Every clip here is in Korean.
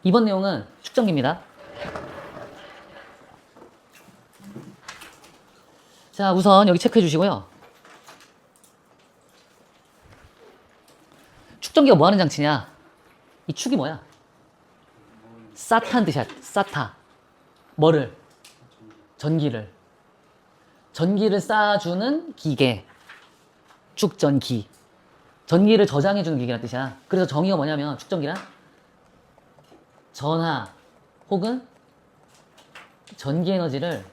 이번 내용은 축전기입니다. 자, 우선 여기 체크해 주시고요. 축전기가 뭐 하는 장치냐? 이 축이 뭐야? 사타는 뜻이야. 사타. 뭐를? 전기를. 전기를 쌓아주는 기계. 축전기. 전기를 저장해주는 기계란 뜻이야. 그래서 정의가 뭐냐면 축전기란 전하 혹은 전기 에너지를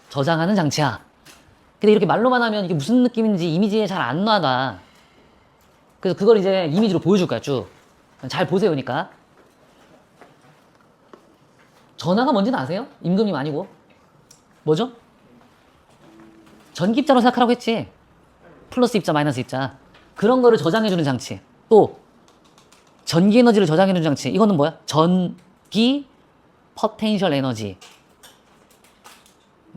저장하는 장치야. 근데 이렇게 말로만 하면 이게 무슨 느낌인지 이미지에 잘 안 나가. 그래서 그걸 이제 이미지로 보여줄 거야, 쭉. 잘 보세요, 그러니까. 전하가 뭔지는 아세요? 임금님 아니고. 뭐죠? 전기 입자로 생각하라고 했지. 플러스 입자, 마이너스 입자. 그런 거를 저장해주는 장치. 또, 전기 에너지를 저장해주는 장치. 이거는 뭐야? 전기 포텐셜 에너지.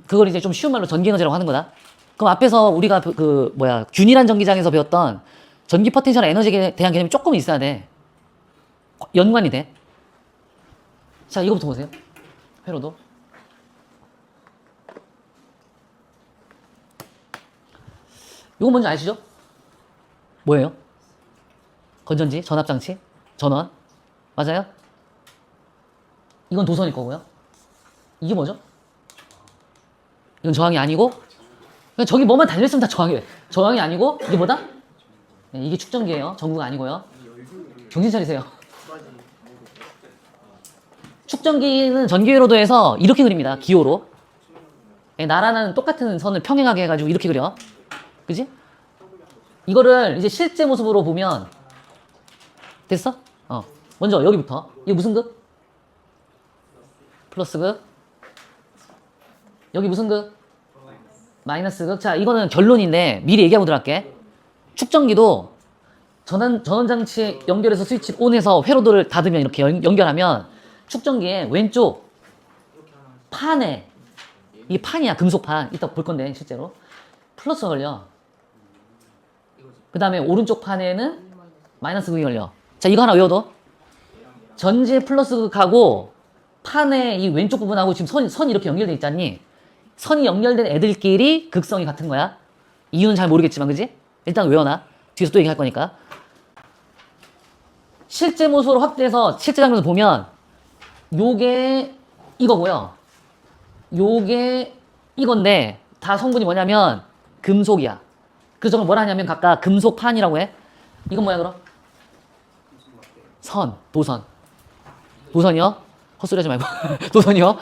그걸 이제 좀 쉬운 말로 전기 에너지라고 하는 거다. 그럼 앞에서 우리가 균일한 전기장에서 배웠던 전기 포텐셜 에너지에 대한 개념이 조금 있어야 돼. 연관이 돼. 자, 이거부터 보세요. 회로도. 이거 뭔지 아시죠? 뭐예요? 건전지, 전압장치, 전원. 맞아요? 이건 도선일 거고요. 이게 뭐죠? 이건 저항이 아니고, 그냥 저기 뭐만 달려있으면 다 저항이래. 저항이 아니고, 이게 뭐다? 네, 이게 축전기예요. 전구가 아니고요. 정신 차리세요. 축전기는 전기회로도에서 이렇게 그립니다. 기호로. 네, 나라는 똑같은 선을 평행하게 해가지고 이렇게 그려. 그지? 이거를 이제 실제 모습으로 보면 됐어? 먼저 여기부터. 이게 무슨 극? 플러스 극. 여기 무슨 극? 마이너스 극. 자, 이거는 결론인데 미리 얘기하고 들어갈게. 축전기도 전원장치 연결해서 스위치 온해서 회로도를 닫으면 이렇게 연결하면 축전기의 왼쪽 판에, 이게 판이야, 금속판. 이따 볼 건데 실제로 플러스가 걸려. 그 다음에 오른쪽 판에는 마이너스 극이 걸려. 자, 이거 하나 외워둬. 전지의 플러스 극하고 판의 이 왼쪽 부분하고 지금 선이 이렇게 연결돼 있잖니. 선이 연결된 애들끼리 극성이 같은 거야. 이유는 잘 모르겠지만, 그지? 일단 외워놔. 뒤에서 또 얘기할 거니까. 실제 모습으로 확대해서 실제 장면에서 보면 요게 이거고요. 요게 이건데 다 성분이 뭐냐면 금속이야. 그래서 저걸 뭐라 하냐면 각각 금속판이라고 해. 이건 뭐야 그럼? 도선. 도선이요? 헛소리 하지 말고. 도선이요?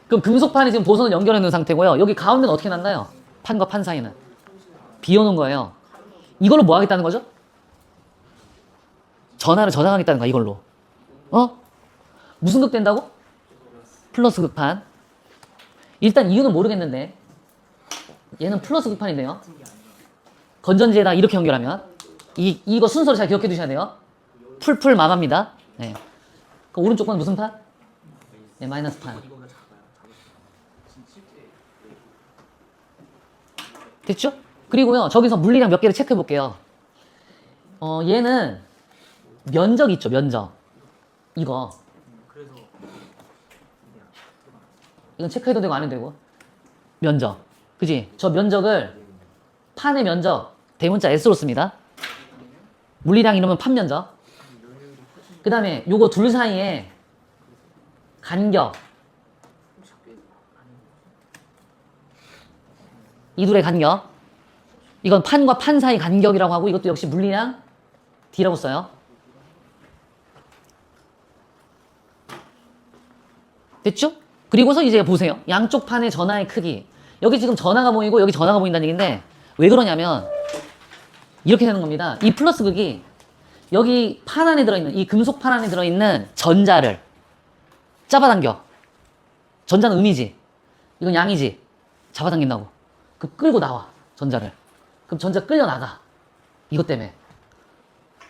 그럼 금속판이 지금 도선을 연결해 놓은 상태고요. 여기 가운데는 어떻게 났나요? 판과 판 사이는 비워놓은 거예요. 이걸로 뭐 하겠다는 거죠? 전하를 저장하겠다는 거야, 이걸로. 무슨 극 된다고? 플러스 극판. 일단 이유는 모르겠는데 얘는 플러스 극판인데요. 건전지에다 이렇게 연결하면 이거 순서를 잘 기억해 두셔야 돼요. 풀풀 마감입니다. 네. 그 오른쪽 건 무슨 판? 네, 마이너스 판. 됐죠? 그리고요, 저기서 물리량 몇 개를 체크해 볼게요. 얘는 면적 있죠, 면적. 이건 체크해도 되고 안 해도 되고. 면적. 그지? 저 면적을 판의 면적 대문자 S로 씁니다. 물리량 이러면 판 면적. 그 다음에 요거 둘 사이에 간격. 이 둘의 간격. 이건 판과 판 사이 간격이라고 하고 이것도 역시 물리량 D라고 써요. 됐죠? 그리고서 이제 보세요. 양쪽 판의 전하의 크기. 여기 지금 전하가 보이고 여기 전하가 보인다는 얘기인데 왜 그러냐면 이렇게 되는 겁니다. 이 플러스 극이 여기 판 안에 들어있는, 이 금속 판 안에 들어있는 전자를 잡아당겨. 전자는 음이지. 이건 양이지. 잡아당긴다고. 그럼 끌고 나와. 전자를. 그럼 전자 끌려 나가. 이것 때문에.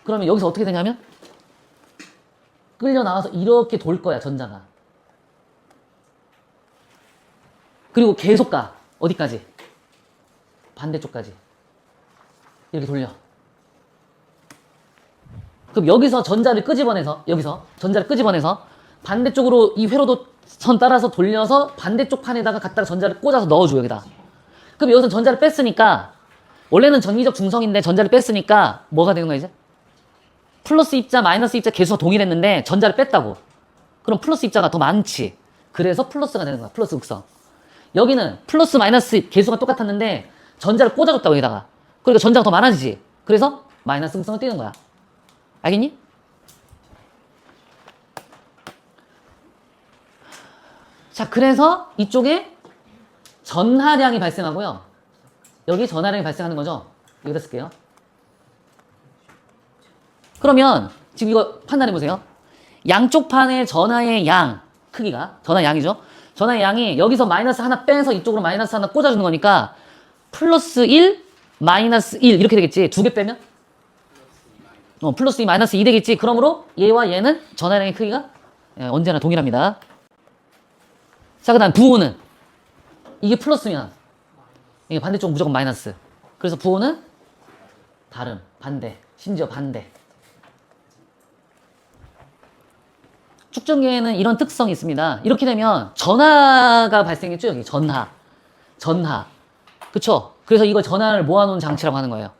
그러면 여기서 어떻게 되냐면 끌려 나와서 이렇게 돌 거야, 전자가. 그리고 계속 가. 어디까지? 반대쪽까지. 이렇게 돌려. 그럼 여기서 전자를 끄집어내서 반대쪽으로 이 회로도 선 따라서 돌려서 반대쪽 판에다가 갖다가 전자를 꽂아서 넣어줘 여기다. 그럼 여기서 전자를 뺐으니까 원래는 전기적 중성인데 전자를 뺐으니까 뭐가 되는 거야 이제? 플러스 입자 마이너스 입자 개수가 동일했는데 전자를 뺐다고. 그럼 플러스 입자가 더 많지. 그래서 플러스가 되는 거야. 플러스 극성. 여기는 플러스 마이너스 개수가 똑같았는데 전자를 꽂아줬다고 여기다가. 그러니까 전자가 더 많아지지. 그래서 마이너스 극성을 띄는 거야. 알겠니? 자, 그래서 이쪽에 전하량이 발생하고요. 여기 전하량이 발생하는 거죠. 여기다 쓸게요. 그러면 지금 이거 판단해 보세요. 양쪽 판의 전하의 양 크기가 전하 양이죠. 전하의 양이 여기서 마이너스 하나 빼서 이쪽으로 마이너스 하나 꽂아주는 거니까 플러스 1, 마이너스 1 이렇게 되겠지. 두 개 빼면 플러스 2, 마이너스 2 되겠지. 그러므로 얘와 얘는 전하량의 크기가 언제나 동일합니다. 자, 그 다음 부호는 이게 플러스면 이게 반대쪽 무조건 마이너스. 그래서 부호는 다름, 반대, 심지어 반대. 축전기에는 이런 특성이 있습니다. 이렇게 되면 전하가 발생했죠. 여기 전하. 그쵸? 그래서 이걸 전하를 모아놓은 장치라고 하는 거예요.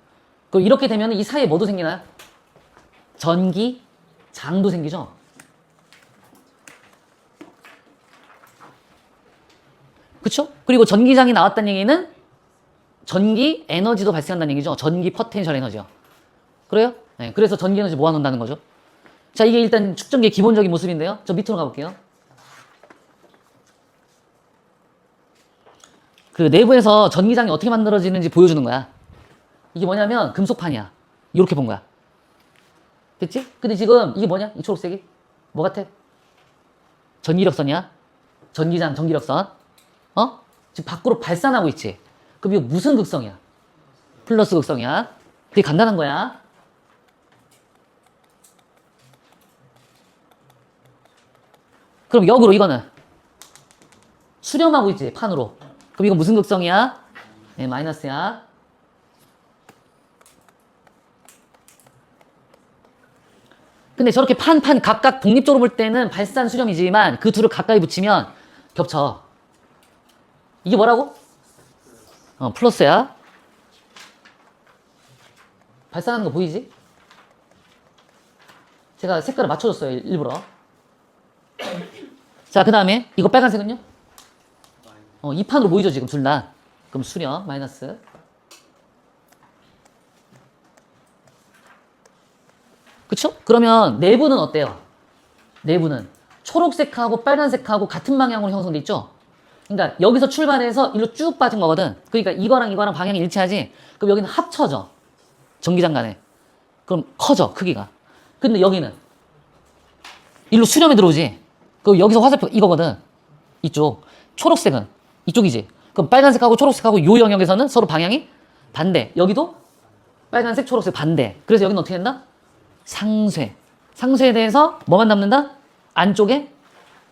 그럼 이렇게 되면 이 사이에 뭐도 생기나요? 전기장도 생기죠. 그쵸? 그리고 전기장이 나왔다는 얘기는 전기 에너지도 발생한다는 얘기죠. 전기 포텐셜 에너지요. 그래요? 네, 그래서 전기 에너지 모아놓는다는 거죠. 자, 이게 일단 축전기의 기본적인 모습인데요. 저 밑으로 가볼게요. 그 내부에서 전기장이 어떻게 만들어지는지 보여주는 거야. 이게 뭐냐면 금속판이야. 이렇게 본 거야. 됐지? 근데 지금 이게 뭐냐? 이 초록색이? 뭐 같아? 전기력선이야. 전기장, 전기력선. 지금 밖으로 발산하고 있지? 그럼 이거 무슨 극성이야? 플러스 극성이야. 되게 간단한 거야. 그럼 역으로 이거는 수렴하고 있지, 판으로. 그럼 이건 무슨 극성이야? 네, 마이너스야. 근데 저렇게 판 각각 독립적으로 볼 때는 발산 수렴이지만 그 둘을 가까이 붙이면 겹쳐. 이게 뭐라고? 플러스야. 발산하는 거 보이지? 제가 색깔을 맞춰줬어요, 일부러. 자, 그 다음에 이거 빨간색은요? 이 판으로 보이죠, 지금 둘 다. 그럼 수렴, 마이너스. 그쵸? 그러면 내부는 어때요? 내부는 초록색하고 빨간색하고 같은 방향으로 형성돼 있죠? 그러니까 여기서 출발해서 일로 쭉 빠진 거거든. 그러니까 이거랑 방향이 일치하지? 그럼 여기는 합쳐져. 전기장 간에. 그럼 커져, 크기가. 근데 여기는 일로 수렴에 들어오지? 그럼 여기서 화살표 이거거든. 이쪽. 초록색은 이쪽이지. 그럼 빨간색하고 초록색하고 요 영역에서는 서로 방향이 반대. 여기도 빨간색, 초록색 반대. 그래서 여기는 어떻게 된다? 상쇄. 상쇄에 대해서 뭐만 남는다? 안쪽에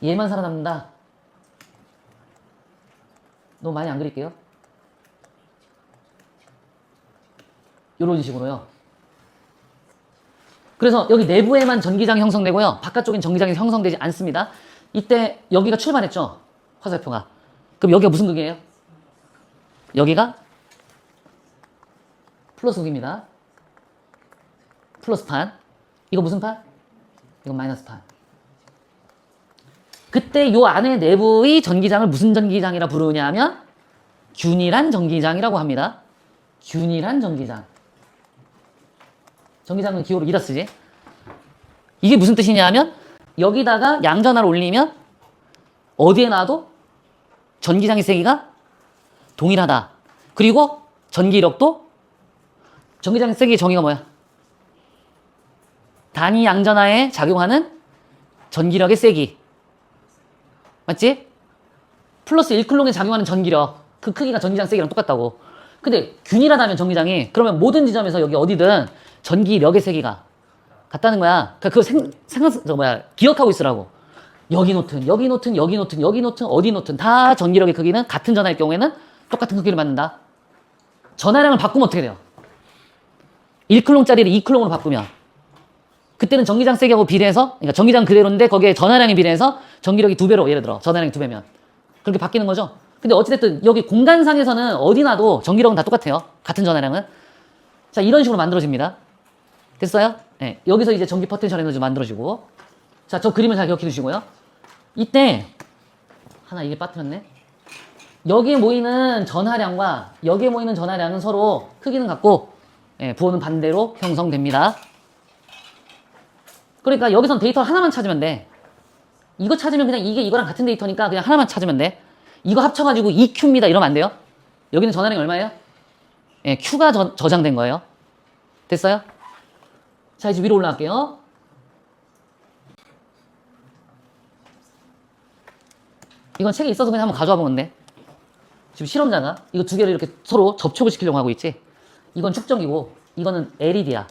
얘만 살아남는다. 너무 많이 안 그릴게요. 요런 식으로요. 그래서 여기 내부에만 전기장이 형성되고요. 바깥쪽엔 전기장이 형성되지 않습니다. 이때 여기가 출발했죠. 화살표가. 그럼 여기가 무슨 극이에요? 여기가 플러스 극입니다. 플러스 판. 이거 무슨 판? 이건 마이너스 판. 그때 요 안에 내부의 전기장을 무슨 전기장이라 부르냐 하면 균일한 전기장이라고 합니다. 균일한 전기장. 전기장은 기호로 2다 쓰지. 이게 무슨 뜻이냐 하면 여기다가 양전하를 올리면 어디에 놔도 전기장의 세기가 동일하다. 그리고 전기력도 전기장의 세기의 정의가 뭐야? 단위 양전하에 작용하는 전기력의 세기. 맞지? 플러스 1쿨롱에 작용하는 전기력. 그 크기가 전기장 세기랑 똑같다고. 근데 균일하다면 전기장이 그러면 모든 지점에서 여기 어디든 전기력의 세기가 같다는 거야. 그러니까 그거 기억하고 있으라고. 여기 놓든 여기 놓든 여기 놓든 여기 놓든 어디 놓든 다 전기력의 크기는 같은 전하일 경우에는 똑같은 크기를 받는다. 전하량을 바꾸면 어떻게 돼요? 1쿨롱짜리를 2쿨롱으로 바꾸면 그때는 전기장 세기하고 비례해서, 그러니까 전기장 그대로인데 거기에 전하량에 비례해서 전기력이 2배로, 예를 들어 전하량이 2배면 그렇게 바뀌는 거죠. 근데 어찌됐든 여기 공간상에서는 어디 놔도 전기력은 다 똑같아요. 같은 전하량은. 자, 이런 식으로 만들어집니다. 됐어요? 네, 여기서 이제 전기 포텐셜 에너지 만들어지고. 자, 저 그림을 잘 기억해 두시고요. 이때 하나 이게 빠뜨렸네. 여기에 모이는 전하량과 여기에 모이는 전하량은 서로 크기는 같고, 예, 부호는 반대로 형성됩니다. 그러니까 여기선 데이터 하나만 찾으면 돼. 이거 찾으면 그냥 이게 이거랑 같은 데이터니까 그냥 하나만 찾으면 돼. 이거 합쳐가지고 2Q입니다. 이러면 안 돼요. 여기는 전하량이 얼마예요? 예, Q가 저장된 거예요. 됐어요? 자, 이제 위로 올라갈게요. 이건 책에 있어서 그냥 한번 가져와 보면 돼. 지금 실험자가 이거 두 개를 이렇게 서로 접촉을 시키려고 하고 있지. 이건 축전기고 이거는 LED야.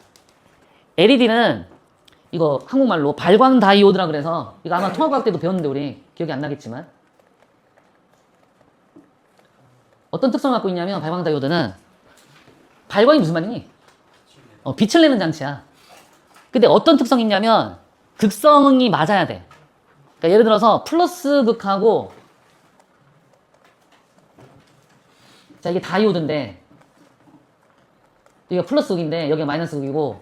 LED는 이거 한국말로 발광 다이오드라 그래서 이거 아마 통합과학 때도 배웠는데 우리 기억이 안 나겠지만 어떤 특성을 갖고 있냐면 발광 다이오드는 발광이 무슨 말이니? 빛을 내는 장치야. 근데 어떤 특성이 있냐면 극성이 맞아야 돼. 그러니까 예를 들어서 플러스 극하고 자 이게 다이오드인데 여기가 플러스 극인데 여기가 마이너스 극이고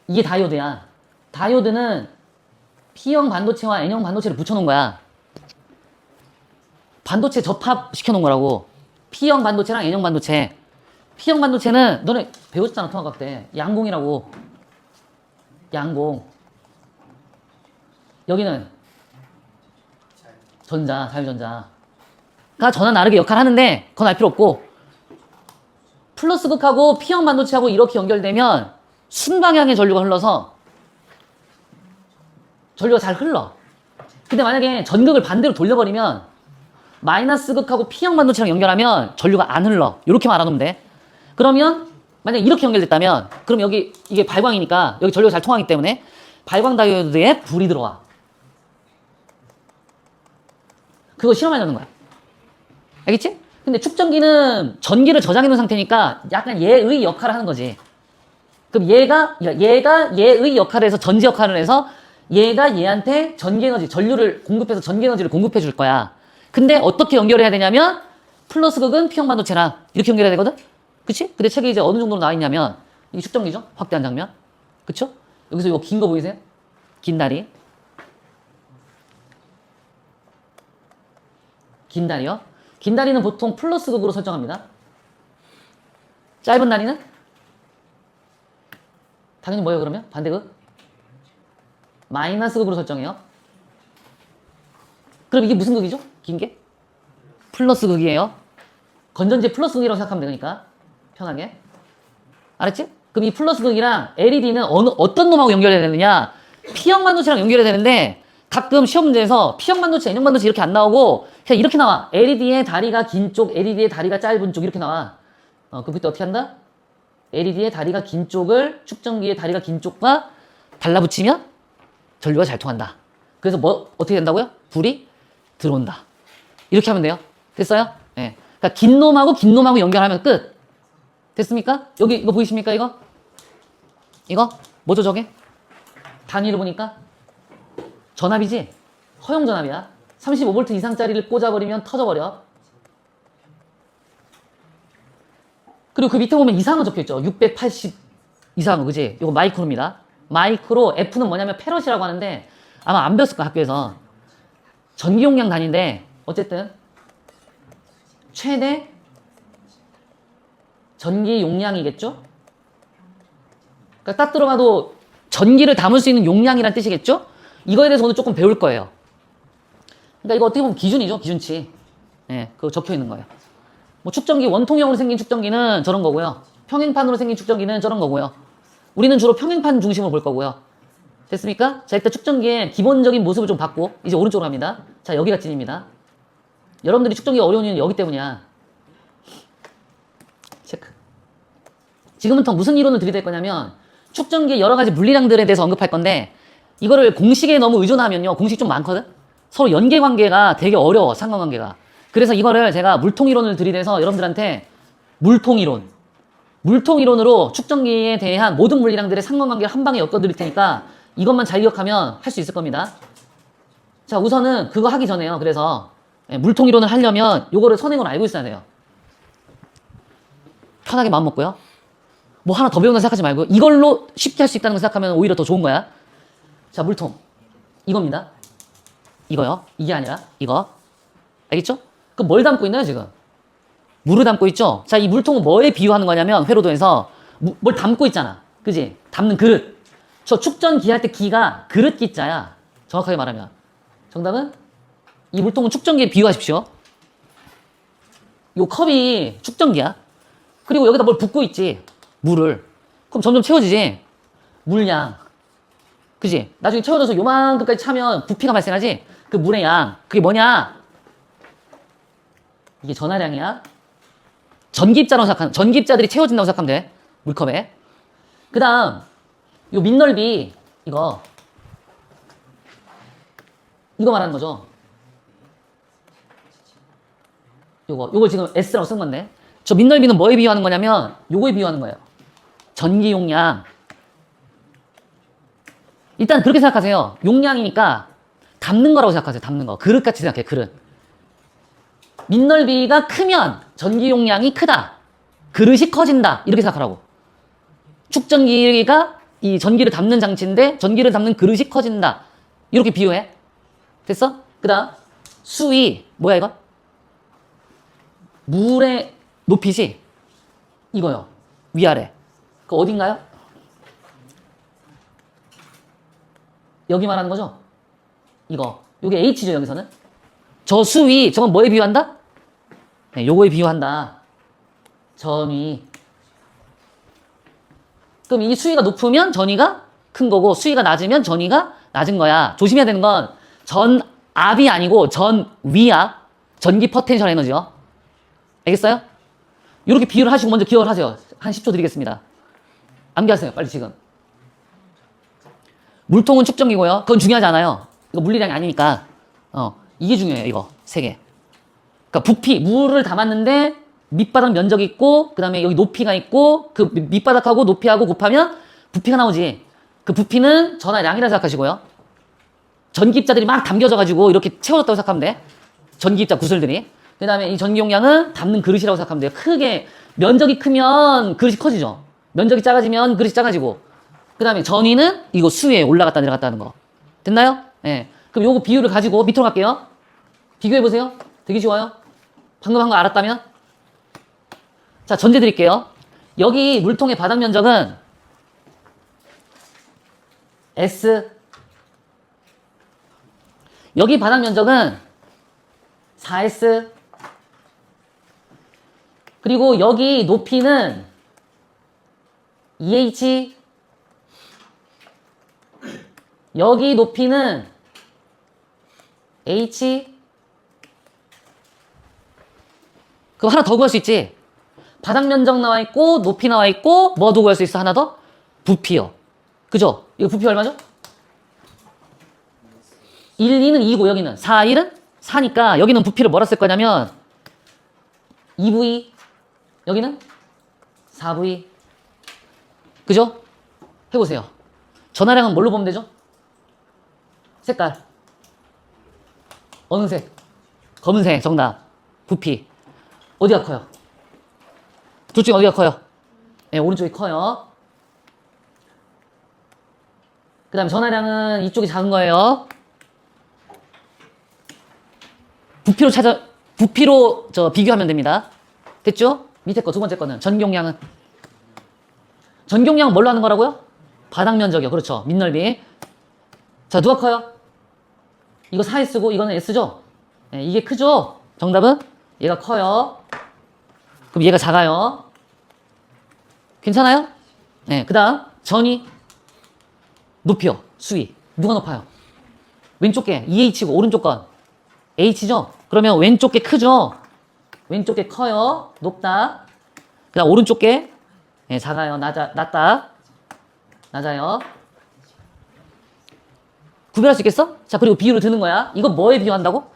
이게 다이오드야. 다이오드는 P형 반도체와 N형 반도체를 붙여놓은 거야. 반도체 접합시켜 놓은 거라고. P형 반도체랑 N형 반도체. P형 반도체는 너네 배웠잖아 통합학 때. 양공이라고. 양공. 여기는 전자, 자유전자가 전화 나르게 역할을 하는데 그건 알 필요 없고 플러스 극하고 P형 반도체하고 이렇게 연결되면 순방향의 전류가 흘러서 전류가 잘 흘러. 근데 만약에 전극을 반대로 돌려버리면 마이너스 극하고 P형 반도체랑 연결하면 전류가 안 흘러. 이렇게 말하면 돼. 그러면 만약에 이렇게 연결됐다면 그럼 여기 이게 발광이니까 여기 전류가 잘 통하기 때문에 발광 다이오드에 불이 들어와. 그거 실험하려는 거야. 알겠지? 근데 축전기는 전기를 저장해 놓은 상태니까 약간 얘의 역할을 하는 거지. 그럼 얘가 얘의 역할을 해서 전지 역할을 해서 얘가 얘한테 전기 에너지, 전류를 공급해서 전기 에너지를 공급해 줄 거야. 근데 어떻게 연결해야 되냐면 플러스 극은 P형 반도체랑 이렇게 연결해야 되거든? 그치? 근데 책에 이제 어느 정도로 나와 있냐면 이게 축전기죠? 확대한 장면. 그쵸? 여기서 이거 긴 거 보이세요? 긴 다리. 긴 다리요. 긴 다리는 보통 플러스 극으로 설정합니다. 짧은 다리는? 당연히 뭐예요 그러면? 반대극? 마이너스 극으로 설정해요. 그럼 이게 무슨 극이죠? 긴 게? 플러스 극이에요. 건전지 플러스 극이라고 생각하면 되니까 편하게. 알았지? 그럼 이 플러스 극이랑 LED는 어떤 놈하고 연결해야 되느냐? P형 반도체랑 연결해야 되는데 가끔 시험 문제에서 P형 반도체, N형 반도체 이렇게 안 나오고 그냥 이렇게 나와. LED의 다리가 긴 쪽, LED의 다리가 짧은 쪽 이렇게 나와. 그럼 그때 어떻게 한다? LED의 다리가 긴 쪽을 축전기의 다리가 긴 쪽과 달라붙이면 전류가 잘 통한다. 그래서 뭐 어떻게 된다고요? 불이 들어온다. 이렇게 하면 돼요. 됐어요? 네. 그러니까 긴 놈하고 연결하면 끝. 됐습니까? 여기 이거 보이십니까? 이거 뭐죠 저게? 단위를 보니까 전압이지? 허용 전압이야. 35V 이상짜리를 꽂아버리면 터져버려. 그리고 그 밑에 보면 이상한 거 적혀있죠. 680 이상한 거, 그지? 이거 마이크로입니다. 마이크로, F는 뭐냐면 페럿이라고 하는데 아마 안 배웠을 거야, 학교에서. 전기 용량 단위인데 어쨌든 최대 전기 용량이겠죠? 그러니까 딱 들어가도 전기를 담을 수 있는 용량이란 뜻이겠죠? 이거에 대해서 오늘 조금 배울 거예요. 그러니까 이거 어떻게 보면 기준이죠, 기준치. 예, 그거 적혀 있는 거예요. 뭐 축전기, 원통형으로 생긴 축전기는 저런 거고요. 평행판으로 생긴 축전기는 저런 거고요. 우리는 주로 평행판 중심으로 볼 거고요. 됐습니까? 자, 일단 축전기의 기본적인 모습을 좀 봤고 이제 오른쪽으로 갑니다. 자, 여기가 찐입니다. 여러분들이 축전기가 어려운 이유는 여기 때문이야. 체크. 지금부터 무슨 이론을 들이댈 거냐면 축전기의 여러 가지 물리량들에 대해서 언급할 건데 이거를 공식에 너무 의존하면요. 공식 좀 많거든? 서로 연계관계가 되게 어려워, 상관관계가. 그래서 이거를 제가 물통이론을 들이대서 여러분들한테 물통이론으로 축전기에 대한 모든 물리량들의 상관관계를 한 방에 엮어드릴 테니까 이것만 잘 기억하면 할 수 있을 겁니다. 자, 우선은 그거 하기 전에요. 그래서 물통 이론을 하려면 요거를 선행으로 알고 있어야 돼요. 편하게 마음 먹고요. 뭐 하나 더 배운다 생각하지 말고 이걸로 쉽게 할 수 있다는 거 생각하면 오히려 더 좋은 거야. 자, 물통. 이겁니다. 이거요. 이게 아니라 이거. 알겠죠? 그럼 뭘 담고 있나요, 지금? 물을 담고 있죠? 자, 이 물통은 뭐에 비유하는 거냐면 회로도에서 뭘 담고 있잖아. 그지? 담는 그릇. 저 축전기 할 때 기가 그릇 기자야. 정확하게 말하면. 정답은 이 물통은 축전기에 비유하십시오. 요 컵이 축전기야. 그리고 여기다 뭘 붓고 있지. 물을. 그럼 점점 채워지지. 물량. 그지? 나중에 채워져서 요만큼까지 차면 부피가 발생하지. 그 물의 양. 그게 뭐냐? 이게 전하량이야. 전기입자라고 생각하면, 전기입자들이 채워진다고 생각하면 돼. 물컵에. 그 다음, 요 밑넓이, 이거 말하는 거죠. 요거 지금 S라고 쓴 건데. 저 밑넓이는 뭐에 비유하는 거냐면, 요거에 비유하는 거예요. 전기 용량. 일단 그렇게 생각하세요. 용량이니까 담는 거라고 생각하세요. 담는 거. 그릇같이 생각해, 그릇. 밑넓이가 크면 전기 용량이 크다. 그릇이 커진다. 이렇게 생각하라고. 축전기가 이 전기를 담는 장치인데 전기를 담는 그릇이 커진다. 이렇게 비유해. 됐어? 그 다음 수위. 뭐야 이거? 물의 높이지? 이거요. 위아래. 그 어딘가요? 여기 말하는 거죠? 이거. 요게 H죠, 여기서는. 저 수위, 저건 뭐에 비유한다? 네, 요거에 비유한다. 전위. 그럼 이 수위가 높으면 전위가 큰 거고, 수위가 낮으면 전위가 낮은 거야. 조심해야 되는 건 전압이 아니고 전위압. 전기 포텐셜 에너지요. 알겠어요? 이렇게 비유를 하시고 먼저 기억을 하세요. 한 10초 드리겠습니다. 암기하세요, 빨리 지금. 물통은 축전기고요. 그건 중요하지 않아요. 이거 물리량이 아니니까. 이게 중요해요, 이거. 3개. 그러니까 부피, 물을 담았는데 밑바닥 면적이 있고, 그 다음에 여기 높이가 있고, 그 밑바닥하고 높이하고 곱하면 부피가 나오지. 그 부피는 전하량이라 생각하시고요. 전기입자들이 막 담겨져가지고 이렇게 채워졌다고 생각하면 돼. 전기입자 구슬들이. 그 다음에 이 전기 용량은 담는 그릇이라고 생각하면 돼요. 크게, 면적이 크면 그릇이 커지죠. 면적이 작아지면 그릇이 작아지고. 그 다음에 전위는 이거 수위에 올라갔다 내려갔다 하는 거. 됐나요? 네. 그럼 요거 비율을 가지고 밑으로 갈게요. 비교해보세요. 되게 쉬워요. 방금 한 거 알았다면? 자, 전제 드릴게요. 여기 물통의 바닥 면적은 S. 여기 바닥 면적은 4S. 그리고 여기 높이는 EH. 여기 높이는 H. 그럼 하나 더 구할 수 있지? 바닥 면적 나와 있고, 높이 나와 있고, 뭐도 구할 수 있어? 하나 더? 부피요. 그죠? 이거 부피 얼마죠? 1, 2는 2고, 여기는 4, 1은 4니까, 여기는 부피를 뭐라 쓸 거냐면, 2V. 여기는 4V. 그죠? 해보세요. 전하량은 뭘로 보면 되죠? 색깔. 어느 색? 검은색, 정답. 부피. 어디가 커요? 둘 중에 어디가 커요? 네, 오른쪽이 커요. 그 다음에 전하량은 이쪽이 작은 거예요. 부피로 비교하면 됩니다. 됐죠? 밑에 거, 두 번째 거는. 전기용량은? 전기용량은 뭘로 하는 거라고요? 바닥 면적이요. 그렇죠. 밑넓이. 자, 누가 커요? 이거 4S고 이거는 S죠? 네, 이게 크죠? 정답은? 얘가 커요. 그럼 얘가 작아요. 괜찮아요? 네, 그 다음 전위. 높이요. 수위. 누가 높아요? 왼쪽 게 EH고 오른쪽 건 H죠? 그러면 왼쪽 게 크죠? 왼쪽 게 커요. 높다. 그 다음 오른쪽 게 작아요. 낮다. 낮아요. 구별할 수 있겠어? 자, 그리고 비유를 드는 거야. 이거 뭐에 비유한다고?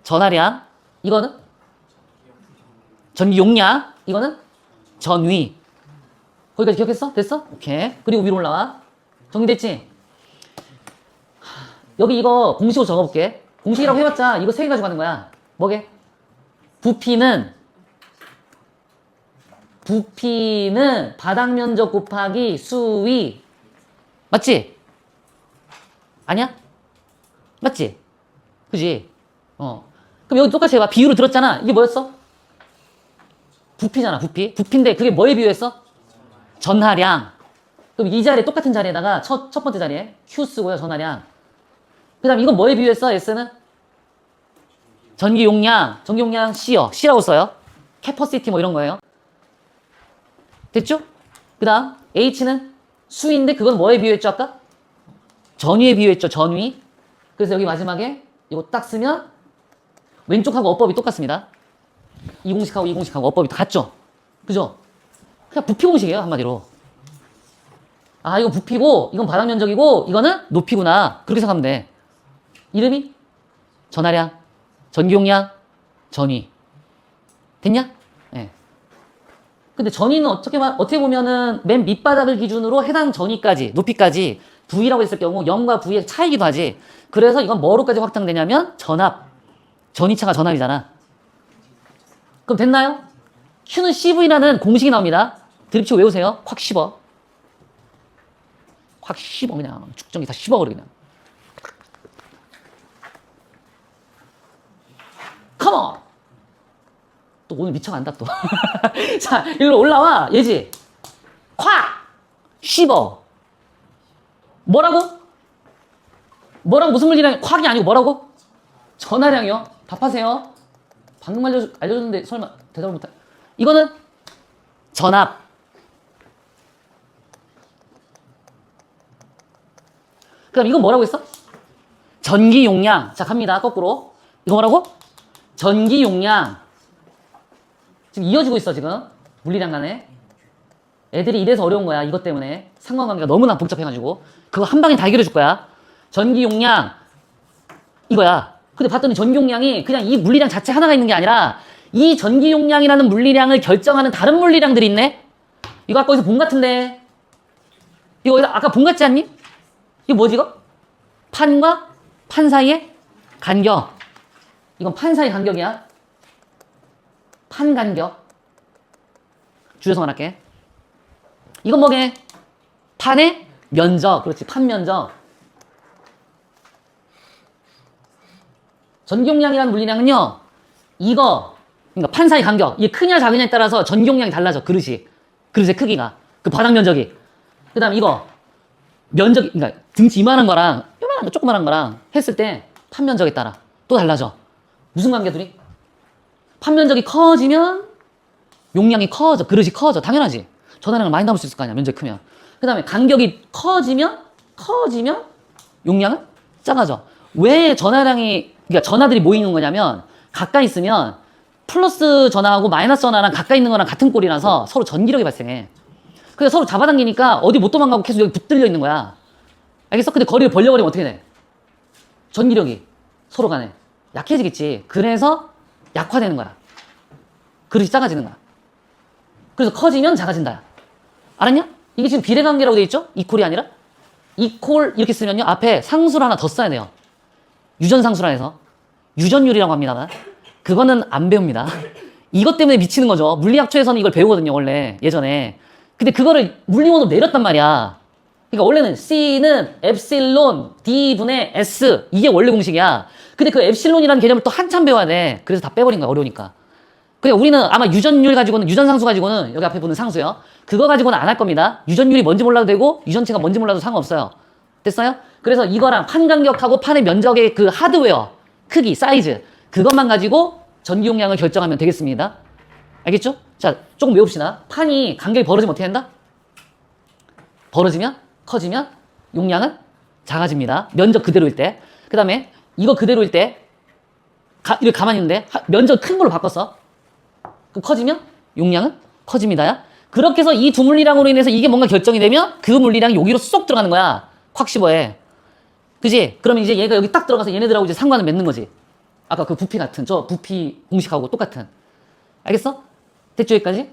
전하량. 이거는? 전기 용량. 이거는? 전위. 거기까지 기억했어? 됐어? 오케이. 그리고 위로 올라와. 정리됐지? 여기 이거 공식으로 적어볼게. 공식이라고 해봤자 이거 세 개 가지고 가는 거야. 뭐게? 부피는 바닥 면적 곱하기 수위. 맞지? 아니야? 맞지? 그지? 그럼 여기 똑같이 해봐. 비유로 들었잖아. 이게 뭐였어? 부피잖아, 부피. 부피인데 그게 뭐에 비유했어? 전하량. 그럼 이 자리에 똑같은 자리에다가 첫 번째 자리에 Q 쓰고요, 전하량. 그 다음 이건 뭐에 비유했어, S는? 전기 용량 C요. C라고 써요. 캐퍼시티 뭐 이런 거예요. 됐죠? 그 다음 H는 수인데 그건 뭐에 비유했죠, 아까? 전위에 비유했죠, 전위. 그래서 여기 마지막에 이거 딱 쓰면 왼쪽하고 어법이 똑같습니다. 이 공식하고 이 공식하고 어법이 같죠? 그죠? 그냥 부피 공식이에요, 한마디로. 아, 이거 부피고, 이건 바닥 면적이고, 이거는 높이구나. 그렇게 생각하면 돼. 이름이? 전하량, 전기용량, 전위. 됐냐? 예. 네. 근데 전위는 어떻게 보면은 맨 밑바닥을 기준으로 해당 전위까지, 높이까지 V라고 했을 경우 0과 V의 차이기도 하지. 그래서 이건 뭐로까지 확장되냐면 전압. 전위차가 전압이잖아. 그럼 됐나요? Q는 CV라는 공식이 나옵니다. 드립치고 외우세요. 확 씹어. 확 씹어 그냥. 축전기 다 씹어버려 그냥. 컴온! 또 오늘 미쳐간다 또. 자, 일로 올라와. 얘지. 콱! 씹어. 뭐라고? 무슨 물리량? 콱이 아니고 뭐라고? 전하량이요. 답하세요. 방금 알려줬는데 설마 대답을 못해. 이거는 전압. 그럼 이건 뭐라고 했어? 전기 용량. 자, 갑니다. 거꾸로. 이거 뭐라고? 전기 용량. 지금 이어지고 있어, 지금. 물리량 간에. 애들이 이래서 어려운 거야. 이것 때문에. 상관관계가 너무나 복잡해가지고. 그거 한 방에 다 해결해 줄 거야. 전기 용량. 이거야. 근데 봤더니 전기 용량이 그냥 이 물리량 자체 하나가 있는 게 아니라 이 전기 용량이라는 물리량을 결정하는 다른 물리량들이 있네? 이거 아까 어디서 본 같은데? 이거 어디서 아까 본 같지 않니? 이거 뭐지 이거? 판과 판 사이의 간격. 이건 판 사이 간격이야. 판 간격. 줄여서 말할게. 이건 뭐게? 판의 면적. 그렇지, 판 면적. 전기용량이라는 물리량은요, 이거, 그러니까 판 사이 간격, 이게 크냐 작으냐에 따라서 전기용량이 달라져, 그릇의 크기가. 그 바닥 면적이. 그 다음 이거, 면적이, 그러니까 등치 이만한 거랑, 요만한 거, 조그만한 거랑 했을 때 판 면적에 따라 또 달라져. 무슨 관계 둘이? 판 면적이 커지면 용량이 커져, 그릇이 커져. 당연하지. 전하량을 많이 담을 수 있을 거 아니야, 면적이 크면. 그 다음에 간격이 커지면 용량은 작아져. 왜 전하량이, 그러니까 전하들이 모이는 거냐면 가까이 있으면 플러스 전하하고 마이너스 전하랑 가까이 있는 거랑 같은 꼴이라서 서로 전기력이 발생해. 그래서 서로 잡아당기니까 어디 못 도망가고 계속 여기 붙들려 있는 거야. 알겠어? 근데 거리를 벌려버리면 어떻게 돼? 전기력이 서로 간에 약해지겠지. 그래서 약화되는 거야. 그릇이 작아지는 거야. 그래서 커지면 작아진다. 알았냐? 이게 지금 비례관계라고 돼 있죠? 이콜이 아니라? 이콜 이렇게 쓰면요, 앞에 상수를 하나 더 써야 돼요. 유전상수라 해서. 유전율이라고 합니다. 그거는 안 배웁니다. 이것 때문에 미치는 거죠. 물리학초에서는 이걸 배우거든요, 원래. 예전에. 근데 그거를 물리원으로 내렸단 말이야. 그러니까 원래는 C는 엡실론 D분의 S. 이게 원래 공식이야. 근데 그 엡실론이라는 개념을 또 한참 배워야 돼. 그래서 다 빼버린 거야, 어려우니까. 그러니까 우리는 아마 유전율 가지고는, 유전상수 가지고는, 여기 앞에 보는 상수요. 그거 가지고는 안 할 겁니다. 유전율이 뭔지 몰라도 되고, 유전체가 뭔지 몰라도 상관없어요. 됐어요? 그래서 이거랑 판 간격하고 판의 면적의 그 하드웨어, 크기, 사이즈, 그것만 가지고 전기 용량을 결정하면 되겠습니다. 알겠죠? 자, 조금 외웁시다. 판이 간격이 벌어지면 어떻게 된다? 벌어지면, 커지면 용량은 작아집니다. 면적 그대로일 때. 그 다음에 이거 그대로일 때, 이렇게 가만히 있는데 면적 큰 걸로 바꿨어. 그럼 커지면 용량은 커집니다. 그렇게 해서 이 두 물리량으로 인해서 이게 뭔가 결정이 되면 그 물리량이 여기로 쏙 들어가는 거야. 콱 씹어해. 그지? 그러면 이제 얘가 여기 딱 들어가서 얘네들하고 이제 상관을 맺는 거지. 아까 그 부피 같은, 저 부피 공식하고 똑같은. 알겠어? 됐죠, 여기까지?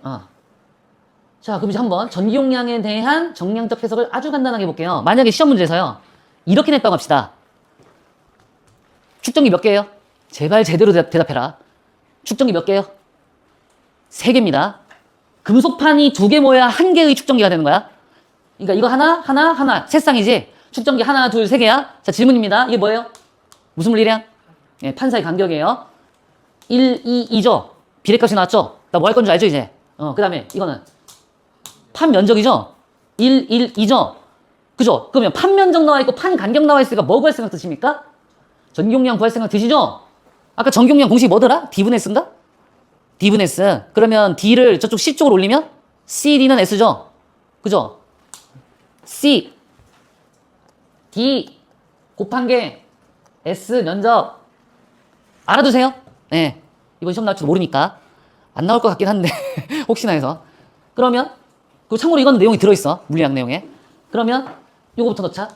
자, 그럼 이제 한번 전기 용량에 대한 정량적 해석을 아주 간단하게 해볼게요. 만약에 시험 문제에서요, 이렇게 냈다고 합시다. 축전기 몇 개예요? 제발 제대로 대답해라. 축전기 몇 개예요? 3개입니다. 금속판이 2개 모여야 1개의 축전기가 되는 거야. 그러니까 이거 하나, 세 쌍이지? 축전기 하나, 둘, 3개야? 자, 질문입니다. 이게 뭐예요? 무슨 물리량? 예, 판 사이 간격이에요. 1, 2, 2죠? 비례값이 나왔죠? 나 뭐 할 건 줄 알죠, 이제? 그 다음에 이거는 판 면적이죠? 1, 1, 2죠? 그죠? 그러면 판 면적 나와 있고 판 간격 나와 있으니까 뭐 구할 생각 드십니까? 전기용량 구할 생각 드시죠? 아까 전기용량 공식이 뭐더라? D분 S인가? D분 S. 그러면 D를 저쪽 C 쪽으로 올리면 CD는 S죠? 그죠? C, D 곱한 게 S 면적. 알아두세요. 네. 이번 시험 나올지도 모르니까. 안 나올 것 같긴 한데 혹시나 해서. 그러면 그 참고로 이건 내용이 들어있어. 물리학 내용에. 그러면 요거부터 넣자.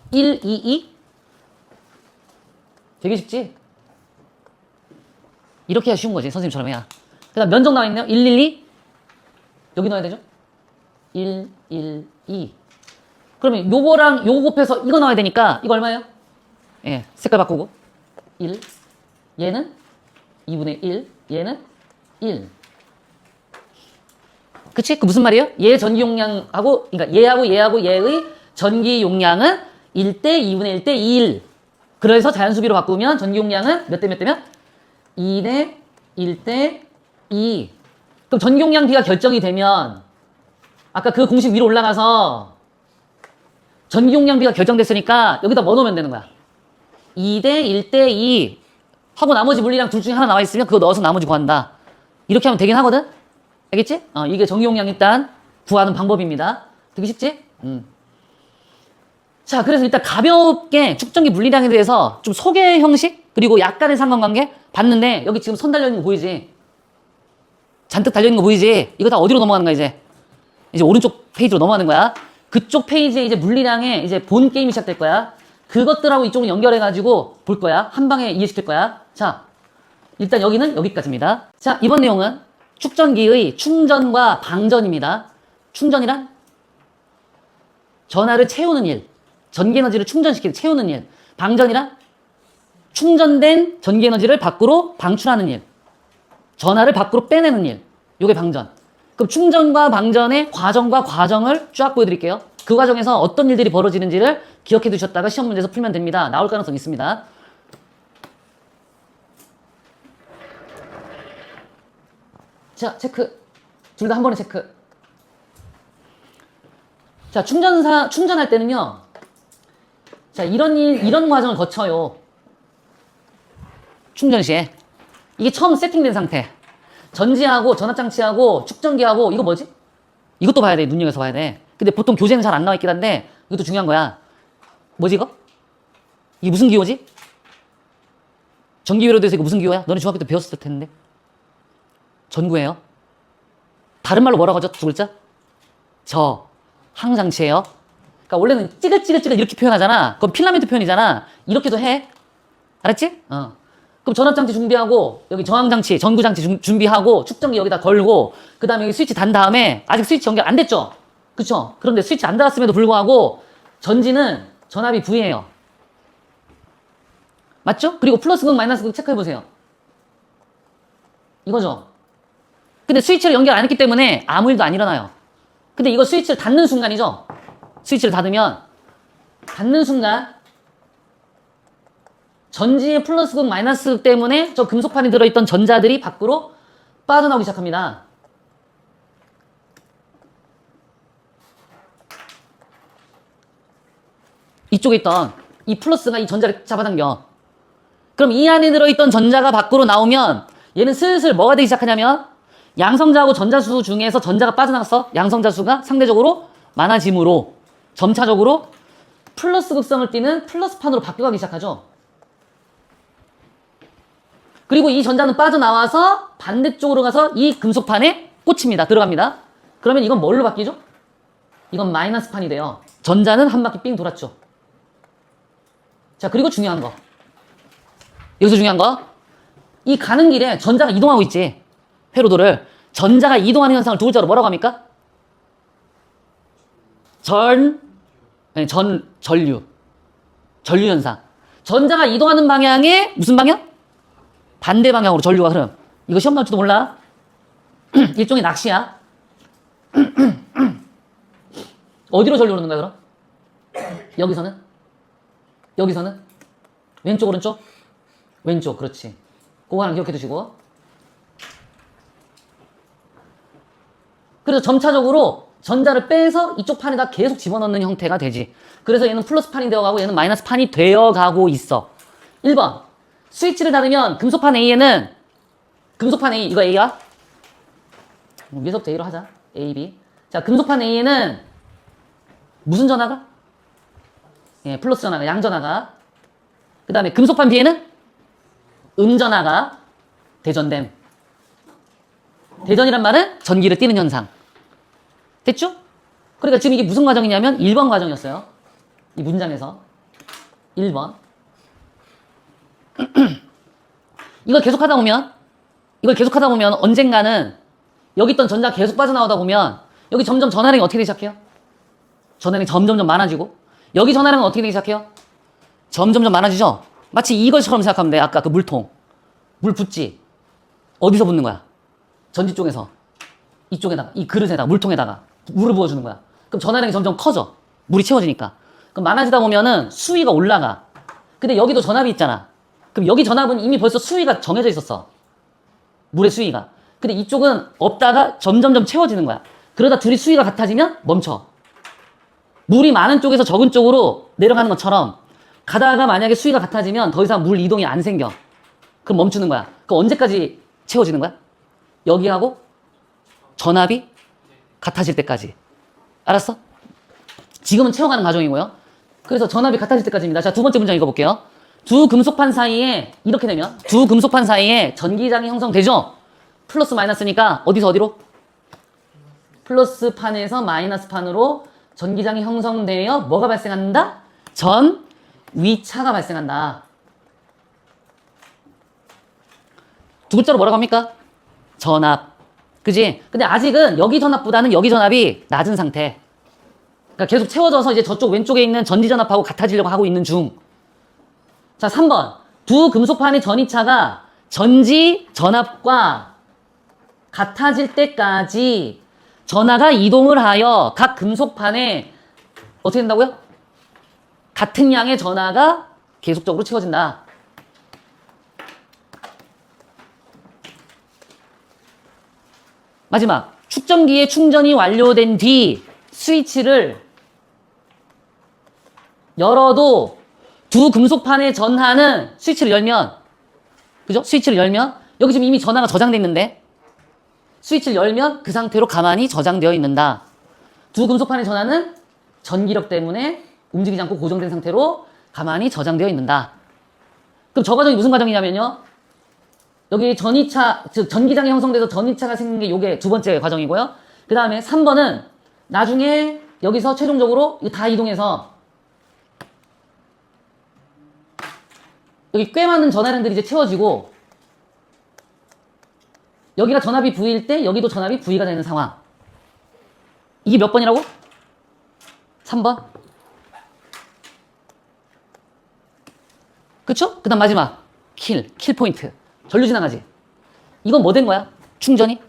1, 2, 2. 되게 쉽지? 이렇게 해야 쉬운 거지. 선생님처럼 해야. 그 다음 면적 나와 있네요. 1, 1, 2. 여기 넣어야 되죠? 1, 1, 2. 그러면 요거랑 요거 곱해서 이거 나와야 되니까 이거 얼마예요? 예, 색깔 바꾸고 1. 얘는 2분의 1. 얘는 1. 그치? 그 무슨 말이에요? 얘 전기 용량하고, 그러니까 얘하고 얘의 전기 용량은 1대 2분의 1대 2일. 그래서 자연수비로 바꾸면 전기 용량은 몇 대 몇 대면? 2대 1대 2. 그럼 전기 용량 비가 결정이 되면 아까 그 공식 위로 올라가서 전기 용량비가 결정됐으니까 여기다 뭐 넣으면 되는 거야? 2대 1대 2 하고 나머지 물리량 둘 중에 하나 나와 있으면 그거 넣어서 나머지 구한다. 이렇게 하면 되긴 하거든? 알겠지? 이게 전기 용량 일단 구하는 방법입니다. 되게 쉽지? 자, 그래서 일단 가볍게 축전기 물리량에 대해서 좀 소개 형식 그리고 약간의 상관관계 봤는데 여기 지금 선 달려있는 거 보이지? 잔뜩 달려있는 거 보이지? 이거 다 어디로 넘어가는 거야 이제? 이제 오른쪽 페이지로 넘어가는 거야. 그쪽 페이지에 이제 물리량에 이제 본 게임이 시작될 거야. 그것들하고 이쪽을 연결해가지고 볼 거야. 한 방에 이해시킬 거야. 자, 일단 여기는 여기까지입니다. 자, 이번 내용은 축전기의 충전과 방전입니다. 충전이란 전하를 채우는 일, 전기에너지를 충전시키는 채우는 일. 방전이란 충전된 전기에너지를 밖으로 방출하는 일, 전하를 밖으로 빼내는 일. 요게 방전. 그럼 충전과 방전의 과정과 과정을 쫙 보여드릴게요. 그 과정에서 어떤 일들이 벌어지는지를 기억해 두셨다가 시험 문제에서 풀면 됩니다. 나올 가능성이 있습니다. 자, 체크. 둘 다 한 번에 체크. 자, 충전할 때는요. 자, 이런 과정을 거쳐요. 충전 시에. 이게 처음 세팅된 상태. 전지하고 전압장치하고 축전기하고 이거 뭐지? 이것도 봐야 돼. 눈여겨서 봐야 돼. 근데 보통 교재는 잘 안 나와 있긴 한데 이것도 중요한 거야. 뭐지 이거? 이게 무슨 기호지? 전기회로에 대해서 이거 무슨 기호야? 너네 중학교 때 배웠을 텐데. 전구예요. 다른 말로 뭐라고 하죠? 두 글자? 항장치예요. 그러니까 원래는 찌글찌글 이렇게 표현하잖아. 그건 필라멘트 표현이잖아. 이렇게도 해. 알았지? 그럼 전압장치 준비하고 여기 저항장치, 전구장치 준비하고 축전기 여기다 걸고 그 다음에 여기 스위치 단 다음에 아직 스위치 연결 안 됐죠? 그쵸? 그런데 스위치 안 닿았음에도 불구하고 전지는 전압이 V예요. 맞죠? 그리고 플러스 극 마이너스 극 체크해보세요. 이거죠? 근데 스위치를 연결 안 했기 때문에 아무 일도 안 일어나요. 근데 이거 스위치를 닫는 순간이죠? 스위치를 닫으면 닫는 순간 전지의 플러스 극 마이너스 극 때문에 저 금속판에 들어있던 전자들이 밖으로 빠져나오기 시작합니다. 이쪽에 있던 이 플러스가 이 전자를 잡아당겨. 그럼 이 안에 들어있던 전자가 밖으로 나오면 얘는 슬슬 뭐가 되기 시작하냐면 양성자하고 전자수 중에서 전자가 빠져나갔어. 양성자 수가 상대적으로 많아짐으로 점차적으로 플러스 극성을 띠는 플러스판으로 바뀌어가기 시작하죠. 그리고 이 전자는 빠져나와서 반대쪽으로 가서 이 금속판에 꽂힙니다. 들어갑니다. 그러면 이건 뭘로 바뀌죠? 이건 마이너스판이 돼요. 전자는 한 바퀴 삥 돌았죠. 자, 그리고 중요한 거. 여기서 중요한 거. 이 가는 길에 전자가 이동하고 있지. 회로도를. 전자가 이동하는 현상을 두 글자로 뭐라고 합니까? 전류. 전류 현상. 전자가 이동하는 방향에 무슨 방향? 반대 방향으로 전류가 흐름. 이거 시험 나올지도 몰라. 일종의 낚시야. 어디로 전류 흐르는 거야 그럼? 여기서는? 여기서는? 왼쪽 오른쪽? 왼쪽. 그렇지. 그거 하나 기억해 두시고. 그래서 점차적으로 전자를 빼서 이쪽 판에다 계속 집어넣는 형태가 되지. 그래서 얘는 플러스 판이 되어가고 얘는 마이너스 판이 되어가고 있어. 1번. 스위치를 닫으면 금속판 A에는 금속판 A, 이거 A야? 위에서부터 A로 하자. A, B. 자, 금속판 A에는 무슨 전하가? 예, 플러스 전하가, 양전하가. 그 다음에 금속판 B에는 음전하가 대전됨. 대전이란 말은 전기를 띠는 현상. 됐죠? 그러니까 지금 이게 무슨 과정이냐면 1번 과정이었어요. 이 문장에서. 1번. 이걸 계속 하다 보면 언젠가는 여기 있던 전자 계속 빠져나오다 보면 여기 점점 전하량이 어떻게 되기 시작해요? 전하량이 점점점 많아지고 여기 전하량은 어떻게 되기 시작해요? 점점점 많아지죠? 마치 이것처럼 생각하면 돼. 아까 그 물통. 물 붓지? 어디서 붓는 거야? 전지 쪽에서. 이쪽에다가, 이 그릇에다가, 물통에다가 물을 부어주는 거야. 그럼 전하량이 점점 커져. 물이 채워지니까. 그럼 많아지다 보면은 수위가 올라가. 근데 여기도 전압이 있잖아. 그럼 여기 전압은 이미 벌써 수위가 정해져 있었어. 물의 수위가. 근데 이쪽은 없다가 점점점 채워지는 거야. 그러다 둘이 수위가 같아지면 멈춰. 물이 많은 쪽에서 적은 쪽으로 내려가는 것처럼 가다가 만약에 수위가 같아지면 더 이상 물 이동이 안 생겨. 그럼 멈추는 거야. 그럼 언제까지 채워지는 거야? 여기하고 전압이 같아질 때까지. 알았어? 지금은 채워가는 과정이고요. 그래서 전압이 같아질 때까지입니다. 자, 두 번째 문장 읽어볼게요. 두 금속판 사이에 이렇게 되면 두 금속판 사이에 전기장이 형성되죠? 플러스 마이너스니까 어디서 어디로? 플러스 판에서 마이너스 판으로 전기장이 형성되어 뭐가 발생한다? 전위차가 발생한다. 두 글자로 뭐라고 합니까? 전압. 그지? 근데 아직은 여기 전압보다는 여기 전압이 낮은 상태. 그러니까 계속 채워져서 이제 저쪽 왼쪽에 있는 전지 전압하고 같아지려고 하고 있는 중. 자, 3번. 두 금속판의 전위차가 전지 전압과 같아질 때까지 전하가 이동을 하여 각 금속판에 어떻게 된다고요? 같은 양의 전하가 계속적으로 채워진다. 마지막. 축전기의 충전이 완료된 뒤 스위치를 열어도 두 금속판의 전하는 스위치를 열면, 그죠? 스위치를 열면 여기 지금 이미 전하가 저장돼 있는데 스위치를 열면 그 상태로 가만히 저장되어 있는다. 두 금속판의 전하는 전기력 때문에 움직이지 않고 고정된 상태로 가만히 저장되어 있는다. 그럼 저 과정이 무슨 과정이냐면요. 여기 전위차, 즉 전기장이 형성돼서 전위차가 생긴 게 요게 두 번째 과정이고요. 그 다음에 3번은 나중에 여기서 최종적으로 이거 다 이동해서 여기 꽤 많은 전하량들이 이제 채워지고 여기가 전압이 V일 때 여기도 전압이 V가 되는 상황. 이게 몇 번이라고? 3번. 그쵸? 그 다음 마지막 킬 포인트. 전류 지나가지. 이건 뭐 된 거야? 충전이?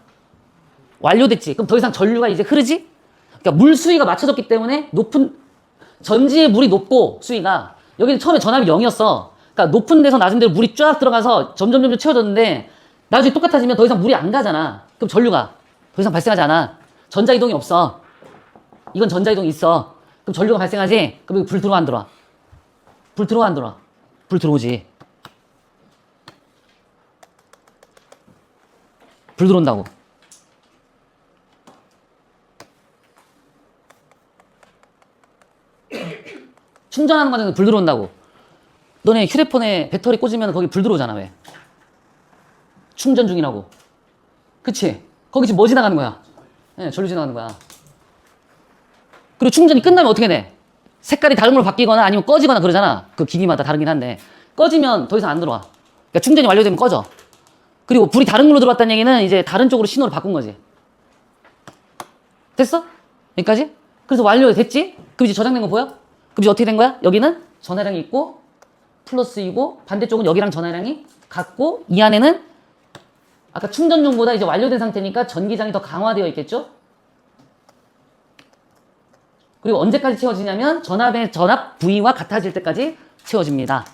완료됐지. 그럼 더 이상 전류가 이제 흐르지? 그러니까 물 수위가 맞춰졌기 때문에 높은 전지의 물이 높고 수위가 여기는 처음에 전압이 0이었어. 그러니까 높은 데서 낮은 데로 물이 쫙 들어가서 점점 채워졌는데 나중에 똑같아지면 더 이상 물이 안 가잖아. 그럼 전류가 더 이상 발생하지 않아. 전자이동이 없어. 이건 전자이동이 있어. 그럼 전류가 발생하지? 그럼 불 들어와 안 들어와? 불 들어와 안 들어와? 불 들어오지. 불 들어온다고. 충전하는 과정에서 불 들어온다고. 너네 휴대폰에 배터리 꽂으면 거기 불 들어오잖아. 왜? 충전 중이라고. 그치? 거기 지금 뭐 지나가는 거야? 네, 전류 지나가는 거야. 그리고 충전이 끝나면 어떻게 돼? 색깔이 다른 걸로 바뀌거나 아니면 꺼지거나 그러잖아. 그 기기마다 다르긴 한데. 꺼지면 더 이상 안 들어와. 그러니까 충전이 완료되면 꺼져. 그리고 불이 다른 걸로 들어왔다는 얘기는 이제 다른 쪽으로 신호를 바꾼 거지. 됐어? 여기까지? 그래서 완료됐지? 그럼 이제 저장된 거 보여? 그럼 이제 어떻게 된 거야? 여기는 전하량이 있고 플러스이고 반대쪽은 여기랑 전하량이 같고 이 안에는 아까 충전용보다 이제 완료된 상태니까 전기장이 더 강화되어 있겠죠? 그리고 언제까지 채워지냐면 전압의 전압 V와 같아질 때까지 채워집니다.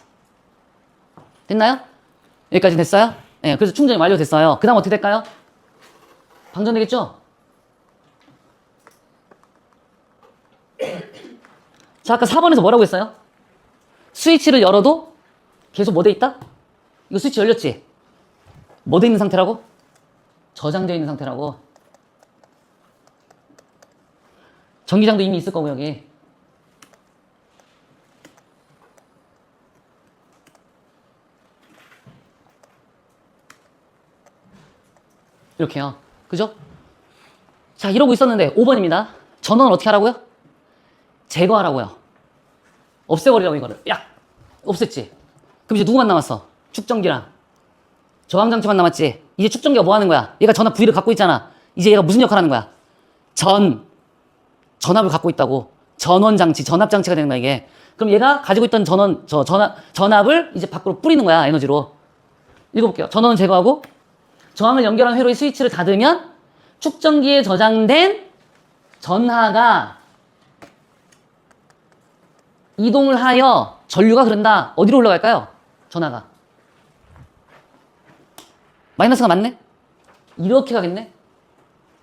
됐나요? 여기까지 됐어요? 네, 그래서 충전이 완료됐어요. 그 다음 어떻게 될까요? 방전되겠죠? 자, 아까 4번에서 뭐라고 했어요? 스위치를 열어도 계속 뭐 돼 있다? 이거 스위치 열렸지? 뭐 돼 있는 상태라고? 저장되어 있는 상태라고. 전기장도 이미 있을 거고 여기. 이렇게요. 그죠? 자, 이러고 있었는데 5번입니다. 전원을 어떻게 하라고요? 제거하라고요. 없애버리라고 이거를. 야! 없앴지? 그럼 이제 누구만 남았어? 축전기랑 저항장치만 남았지? 이제 축전기가 뭐 하는 거야? 얘가 전압 V를 갖고 있잖아. 이제 얘가 무슨 역할을 하는 거야? 전압을 갖고 있다고. 전원장치, 전압장치가 되는 거야 이게. 그럼 얘가 가지고 있던 전압을 이제 밖으로 뿌리는 거야, 에너지로. 읽어볼게요. 전원을 제거하고 저항을 연결한 회로의 스위치를 닫으면 축전기에 저장된 전하가 이동을 하여 전류가 흐른다. 어디로 올라갈까요? 전하가. 마이너스가 맞네? 이렇게 가겠네?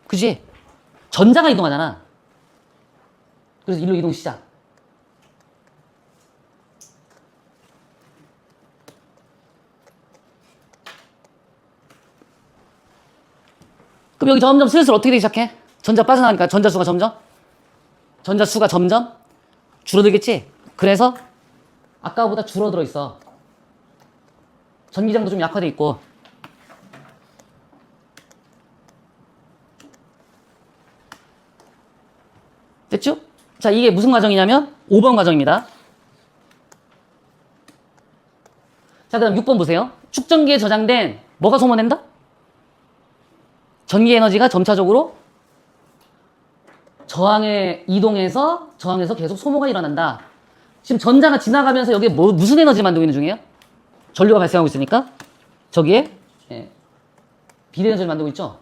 그지? 전자가 이동하잖아. 그래서 일로 이동 시작. 그럼 여기 점점 슬슬 어떻게 되기 시작해? 전자 빠져나가니까 전자수가 점점 줄어들겠지? 그래서 아까보다 줄어들어 있어. 전기장도 좀 약화돼 있고. 됐죠? 자, 이게 무슨 과정이냐면 5번 과정입니다. 자, 그다음 6번 보세요. 축전기에 저장된 뭐가 소모된다? 전기 에너지가 점차적으로 저항에서 계속 소모가 일어난다. 지금 전자가 지나가면서 여기에 무슨 에너지 만들고 있는 중이에요? 전류가 발생하고 있으니까 저기에 비대에너지를 만들고 있죠.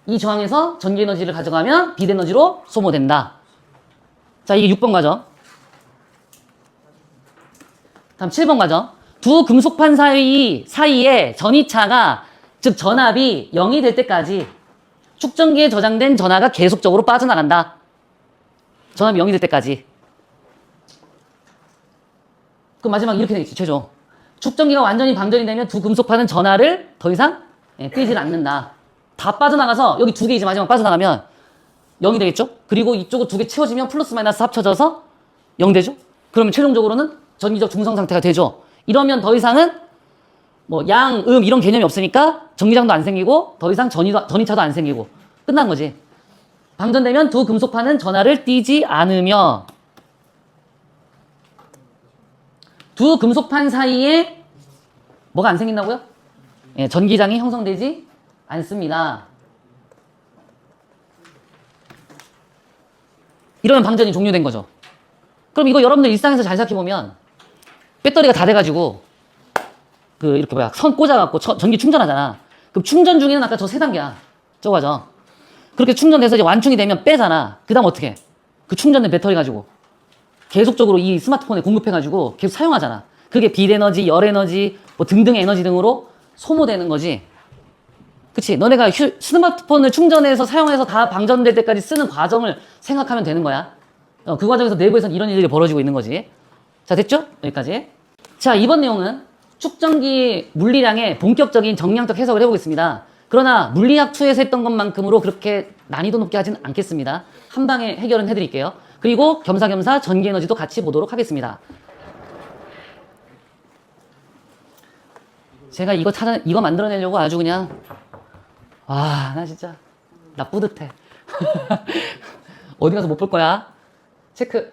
이 저항에서 전기 에너지를 가져가면 비대에너지로 소모된다. 자, 이게 6번 과정. 다음 7번 과정. 두 금속판 사이에 전이차가, 즉 전압이 0이 될 때까지 축전기에 저장된 전하가 계속적으로 빠져나간다. 전압이 0이 될 때까지. 그럼 마지막 이렇게 되겠지, 최종. 축전기가 완전히 방전이 되면 두 금속판은 전하를 더 이상 끄질 않는다. 다 빠져나가서 여기 두 개 이제 마지막 빠져나가면 0이 되겠죠? 그리고 이쪽으로 두 개 채워지면 플러스 마이너스 합쳐져서 0 되죠? 그러면 최종적으로는 전기적 중성 상태가 되죠. 이러면 더 이상은 뭐 양, 이런 개념이 없으니까 전기장도 안 생기고 더 이상 전이차도 안 생기고 끝난 거지. 방전되면 두 금속판은 전하를 띠지 않으며 두 금속판 사이에 뭐가 안 생긴다고요? 예, 전기장이 형성되지 않습니다. 이러면 방전이 종료된 거죠. 그럼 이거 여러분들 일상에서 잘 생각해보면 배터리가 다 돼가지고 이렇게 선 꽂아갖고 전기 충전하잖아. 그럼 충전 중에는 아까 저 세 단계야. 저거죠. 그렇게 충전돼서 이제 완충이 되면 빼잖아. 그 다음 어떻게 해? 그 충전된 배터리 가지고 계속적으로 이 스마트폰에 공급해가지고 계속 사용하잖아. 그게 빛에너지, 열에너지, 뭐 등등의 에너지 등으로 소모되는 거지. 그치? 너네가 스마트폰을 충전해서 사용해서 다 방전될 때까지 쓰는 과정을 생각하면 되는 거야. 그 과정에서 내부에서는 이런 일들이 벌어지고 있는 거지. 자, 됐죠? 여기까지. 자, 이번 내용은 축전기 물리량의 본격적인 정량적 해석을 해보겠습니다. 그러나 물리학 2에서 했던 것만큼으로 그렇게 난이도 높게 하진 않겠습니다. 한 방에 해결은 해드릴게요. 그리고 겸사겸사 전기에너지도 같이 보도록 하겠습니다. 제가 이거 만들어내려고 아주 그냥 나 진짜 나 뿌듯해. 어디 가서 못 볼 거야. 체크.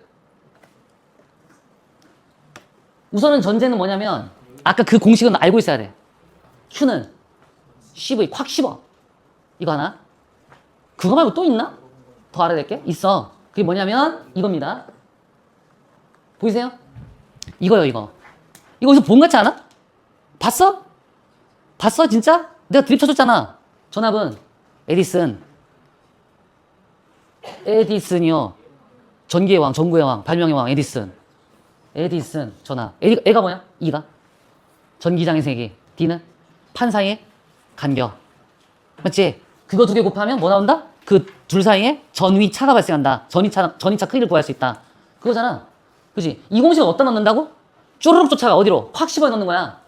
우선은 전제는 뭐냐면 아까 그 공식은 알고 있어야 돼. Q는 CV 콱 씹어. 이거 하나. 그거 말고 또 있나? 더 알아야 될 게? 있어. 그게 뭐냐면 이겁니다. 보이세요? 이거요, 이거. 이거 어디서 본 것 같지 않아? 봤어? 봤어, 진짜? 내가 드립 쳐줬잖아. 전압은 에디슨이요. 전기의 왕, 전구의 왕, 발명의 왕, 에디슨, 전압. 애가 뭐야? E가. 전기장의 세계. D는 판 사이의 간격. 맞지? 그거 두 개 곱하면 뭐 나온다? 그 둘 사이에 전위차가 발생한다. 전위차 크기를 구할 수 있다. 그거잖아. 그지? 이 공식을 어디다 넣는다고? 쪼르륵 쫓아가. 어디로? 확 씹어 넣는 거야.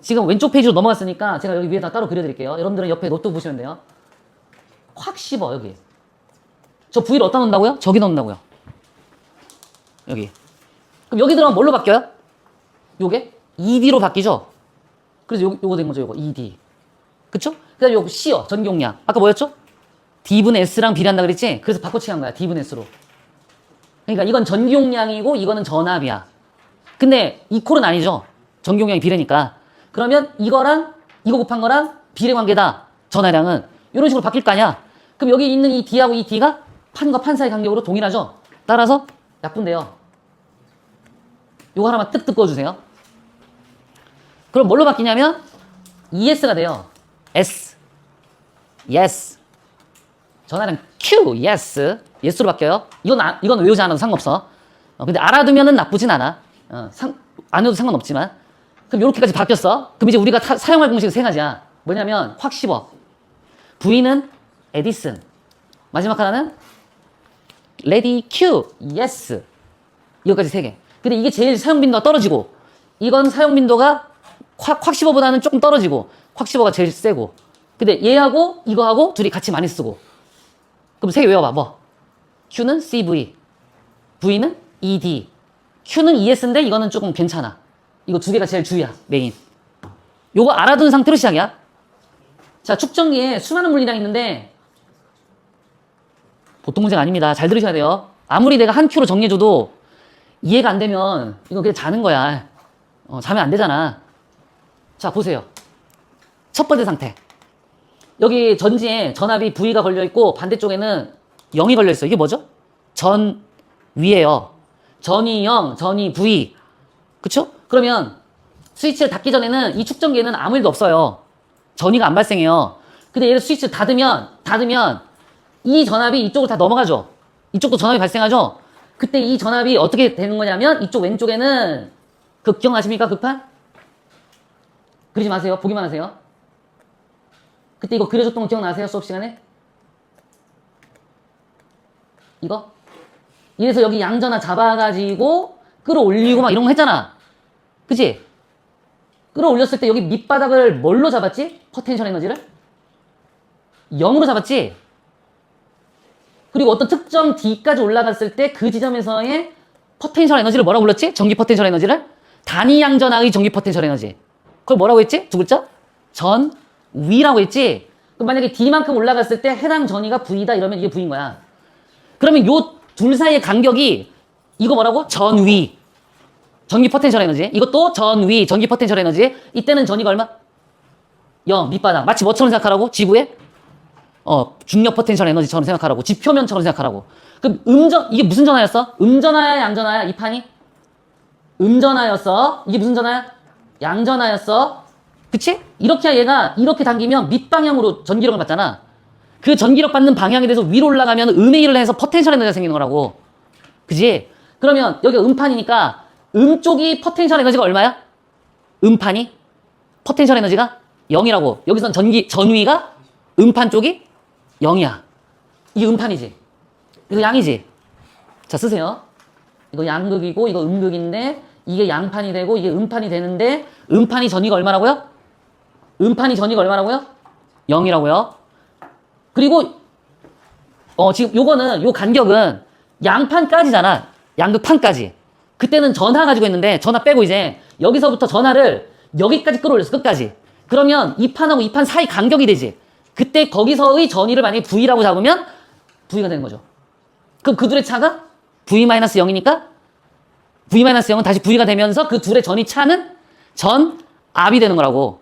지금 왼쪽 페이지로 넘어갔으니까 제가 여기 위에다 따로 그려드릴게요. 여러분들은 옆에 노트 보시면 돼요. 확 씹어, 여기. 저 V를 어디다 넣는다고요? 저기 넣는다고요. 여기. 그럼 여기 들어가면 뭘로 바뀌어요? 요게? ED로 바뀌죠? 그래서 요거 된 거죠, 요거. ED. 그쵸? 그 다음에 요거 C요. 전기용량. 아까 뭐였죠? D분의 S랑 비례한다 그랬지? 그래서 바꿔치기 한 거야. D분의 S로. 그러니까 이건 전기용량이고 이거는 전압이야. 근데 이 콜은 아니죠. 전기용량이 비례니까. 그러면 이거랑 이거 곱한 거랑 비례 관계다. 전하량은. 이런 식으로 바뀔 거 아니야. 그럼 여기 있는 이 D하고 이 D가 판과 판 사이 간격으로 동일하죠. 따라서 약분돼요. 요거 하나만 뜩 뜯어주세요. 그럼 뭘로 바뀌냐면 ES가 돼요. S. Yes. 전화량 Q. Yes. Yes로 바뀌어요. 이건 외우지 않아도 상관없어. 근데 알아두면은 나쁘진 않아. 안 외워도 상관없지만. 그럼 이렇게까지 바뀌었어. 그럼 이제 우리가 사용할 공식은 세 가지야. 뭐냐면 확 씹어. V는 에디슨. 마지막 하나는 레디 Q. Yes. 이거까지 세 개. 근데 이게 제일 사용 빈도가 떨어지고 이건 사용 빈도가 확15보다는 조금 떨어지고 확15가 제일 세고 근데 얘하고 이거하고 둘이 같이 많이 쓰고 그럼 세 개 외워봐. 뭐? Q는 CV V는 ED Q는 ES인데 이거는 조금 괜찮아. 이거 두 개가 제일 주야. 메인. 요거 알아둔 상태로 시작이야. 자, 축전기에 수많은 물리량이 있는데 보통 문제가 아닙니다. 잘 들으셔야 돼요. 아무리 내가 한 Q로 정리해줘도 이해가 안 되면 이거 그냥 자는 거야. 자면 안 되잖아. 자, 보세요. 첫 번째 상태. 여기 전지에 전압이 V가 걸려있고 반대쪽에는 0이 걸려있어요. 이게 뭐죠? 전 위에요. 전이 0, 전이 V. 그쵸? 그러면 스위치를 닫기 전에는 이 축전기에는 아무 일도 없어요. 전위가 안 발생해요. 근데 얘를 스위치를 닫으면 이 전압이 이쪽으로 다 넘어가죠. 이쪽도 전압이 발생하죠. 그때 이 전압이 어떻게 되는 거냐면 이쪽 왼쪽에는 기억나십니까? 극판? 그리지 마세요. 보기만 하세요. 그때 이거 그려줬던 거 기억나세요? 수업 시간에? 이거? 이래서 여기 양전화 잡아가지고 끌어올리고 막 이런 거 했잖아. 그치? 끌어올렸을 때 여기 밑바닥을 뭘로 잡았지? 포텐셜 에너지를? 0으로 잡았지? 그리고 어떤 특정 D까지 올라갔을 때 그 지점에서의 포텐셜 에너지를 뭐라고 불렀지? 전기 포텐셜 에너지를? 단위 양전하의 전기 포텐셜 에너지. 그걸 뭐라고 했지? 두 글자? 전위라고 했지? 그럼 만약에 D만큼 올라갔을 때 해당 전위가 V다 이러면 이게 V인 거야. 그러면 요 둘 사이의 간격이 이거 뭐라고? 전위. 전기 포텐셜 에너지. 이것도 전위. 전기 포텐셜 에너지. 이때는 전위가 얼마? 0. 밑바닥. 마치 뭐처럼 생각하라고? 지구의 중력 포텐셜 에너지처럼 생각하라고. 지표면처럼 생각하라고. 그럼 이게 무슨 전화였어? 음전화야, 양전화야? 이 판이? 음전화였어. 이게 무슨 전화야? 양전화였어. 그치? 이렇게 얘가 이렇게 당기면 밑방향으로 전기력을 받잖아. 그 전기력 받는 방향에 대해서 위로 올라가면 음의 일을 해서 포텐셜 에너지가 생기는 거라고. 그지? 그러면 여기가 음판이니까 쪽이 포텐셜 에너지가 얼마야? 음판이? 포텐셜 에너지가 0이라고. 여기선 전위가 음판 쪽이 0이야. 이게 음판이지. 이거 양이지. 자, 쓰세요. 이거 양극이고 이거 음극인데 이게 양판이 되고 이게 음판이 되는데 음판이 전위가 얼마라고요? 음판이 전위가 얼마라고요? 0이라고요. 그리고 지금 요거는 요 간격은 양판까지잖아. 양극판까지. 그때는 전하 가지고 있는데 전하 빼고 이제 여기서부터 전하를 여기까지 끌어올렸어. 끝까지. 그러면 이 판하고 이 판 사이 간격이 되지. 그때 거기서의 전위를 만약에 V라고 잡으면 V가 되는 거죠. 그럼 그 둘의 차가 V-0이니까 V-0은 다시 V가 되면서 그 둘의 전위 차는 전압이 되는 거라고.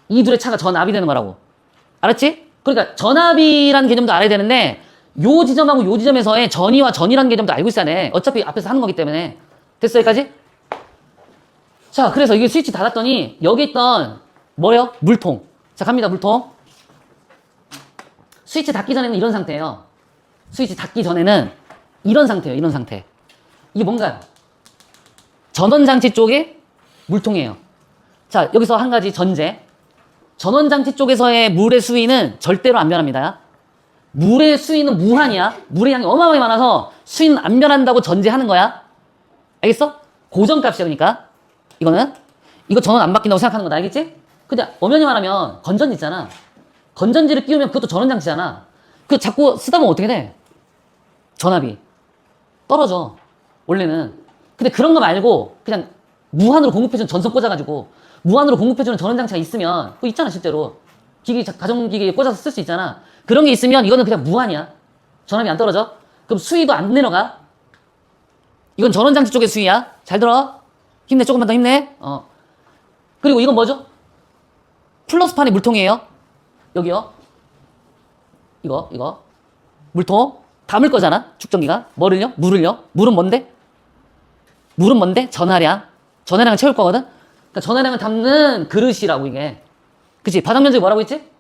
이 둘의 차가 전압이 되는 거라고. 알았지? 그러니까 전압이라는 개념도 알아야 되는데 요 지점하고 요 지점에서의 전위와 전이라는 개념도 알고 있어야 돼. 어차피 앞에서 하는 거기 때문에. 됐어, 여기까지? 자, 그래서 이게 스위치 닫았더니 여기 있던 뭐예요? 물통. 자, 갑니다, 물통. 스위치 닫기 전에는 이런 상태예요. 스위치 닫기 전에는 이런 상태예요, 이런 상태. 이게 뭔가요? 전원장치 쪽에 물통이에요. 자, 여기서 한 가지 전제. 전원장치 쪽에서의 물의 수위는 절대로 안 변합니다. 물의 수위는 무한이야. 물의 양이 어마어마하게 많아서 수위는 안 변한다고 전제하는 거야. 알겠어? 고정값이야, 그러니까. 이거 전원 안 바뀐다고 생각하는 거다, 알겠지? 근데 엄연히 말하면 건전지 있잖아. 건전지를 끼우면 그것도 전원장치잖아. 그 자꾸 쓰다 보면 어떻게 돼? 전압이 떨어져, 원래는. 근데 그런 거 말고 그냥 무한으로 공급해주는 전선 꽂아가지고 무한으로 공급해주는 전원장치가 있으면 그거 있잖아, 실제로. 가정기기에 꽂아서 쓸 수 있잖아. 그런 게 있으면 이거는 그냥 무한이야. 전압이 안 떨어져. 그럼 수위도 안 내려가. 이건 전원장치 쪽의 수위야. 잘 들어. 힘내, 조금만 더 힘내. 그리고 이건 뭐죠? 플러스판의 물통이에요. 여기요. 이거. 물통. 담을 거잖아, 축전기가. 뭐를요? 물을요. 물은 뭔데? 전하량. 전하량을 채울 거거든? 그러니까 전하량을 담는 그릇이라고, 이게. 그치? 바닥 면적이 뭐라고 했지?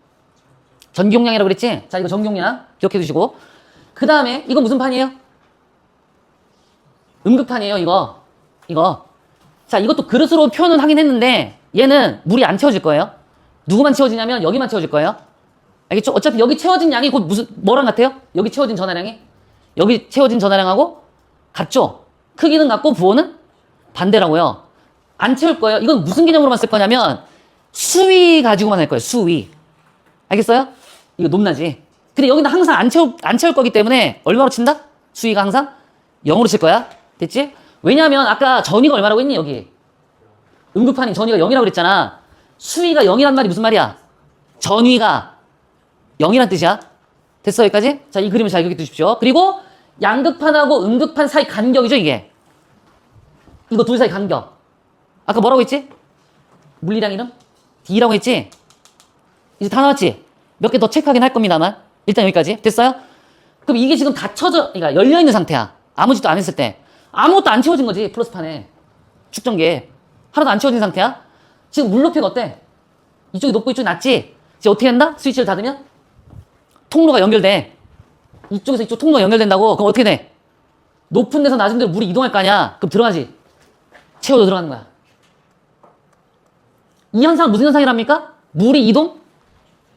전기용량이라고 그랬지? 자, 이거 전기용량 기억해 두시고. 그 다음에, 이건 무슨 판이에요? 음극판이에요, 이거. 자, 이것도 그릇으로 표현은 하긴 했는데, 얘는 물이 안 채워질 거예요. 누구만 채워지냐면, 여기만 채워질 거예요. 알겠죠? 어차피 여기 채워진 양이 곧 뭐랑 같아요? 여기 채워진 전하량이? 여기 채워진 전하량하고 같죠? 크기는 같고 부호는 반대라고요. 안 채울 거예요. 이건 무슨 개념으로만 쓸 거냐면 수위 가지고만 할 거예요. 수위. 알겠어요? 이거 높나지? 근데 여기는 항상 안 채울 거기 때문에 얼마로 친다? 수위가 항상 0으로 칠 거야. 됐지? 왜냐하면 아까 전위가 얼마라고 했니? 여기 음극판이 전위가 0이라고 그랬잖아. 수위가 0이란 말이 무슨 말이야? 전위가 0이란 뜻이야. 됐어, 여기까지? 자, 이 그림을 잘 기억해 두십시오. 그리고 양극판하고 음극판 사이 간격이죠, 이게. 이거 둘 사이 간격. 아까 뭐라고 했지? 물리량 이름? D라고 했지? 이제 다 나왔지? 몇 개 더 체크하긴 할 겁니다만. 일단 여기까지. 됐어요? 그럼 이게 지금 그러니까 열려있는 상태야. 아무 짓도 안 했을 때. 아무것도 안 채워진 거지, 플러스판에. 축전기에. 하나도 안 채워진 상태야. 지금 물 높이가 어때? 이쪽이 높고 이쪽이 낮지? 이제 어떻게 한다? 스위치를 닫으면? 통로가 연결돼. 이쪽에서 이쪽 통로가 연결된다고? 그럼 어떻게 돼? 높은 데서 낮은 데로 물이 이동할 거 아니야? 그럼 들어가지. 채워져 들어가는 거야. 이 현상은 무슨 현상이랍니까? 물이 이동?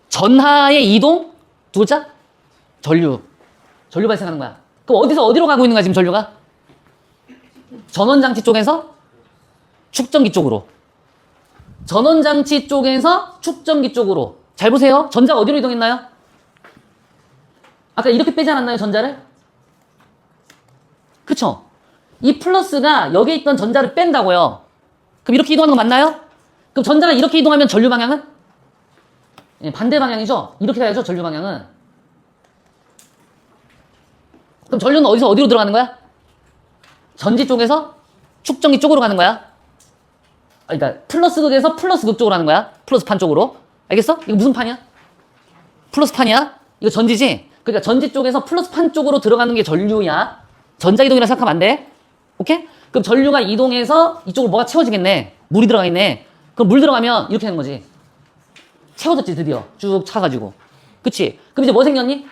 전하의 이동? 두 글자? 전류 발생하는 거야. 그럼 어디서 어디로 가고 있는 거야, 지금 전류가? 전원장치 쪽에서 축전기 쪽으로. 전원장치 쪽에서 축전기 쪽으로. 잘 보세요. 전자가 어디로 이동했나요? 아까 이렇게 빼지 않았나요, 전자를? 그쵸? 이 플러스가 여기에 있던 전자를 뺀다고요. 그럼 이렇게 이동하는 거 맞나요? 그럼 전자가 이렇게 이동하면 전류 방향은? 예, 반대 방향이죠? 이렇게 가야죠, 전류 방향은. 그럼 전류는 어디로 들어가는 거야? 전지 쪽에서 축전기 쪽으로 가는 거야. 그러니까 플러스 극에서 플러스 극 쪽으로 가는 거야. 플러스 판 쪽으로. 알겠어? 이거 무슨 판이야? 플러스 판이야? 이거 전지지? 그러니까 전지 쪽에서 플러스 판 쪽으로 들어가는 게 전류야. 전자이동이라 생각하면 안 돼. 오케이? 그럼 전류가 이동해서 이쪽으로 뭐가 채워지겠네. 물이 들어가 있네. 그럼 물 들어가면 이렇게 되는 거지. 채워졌지, 드디어. 쭉 차가지고. 그치? 그럼 이제 뭐 생겼니?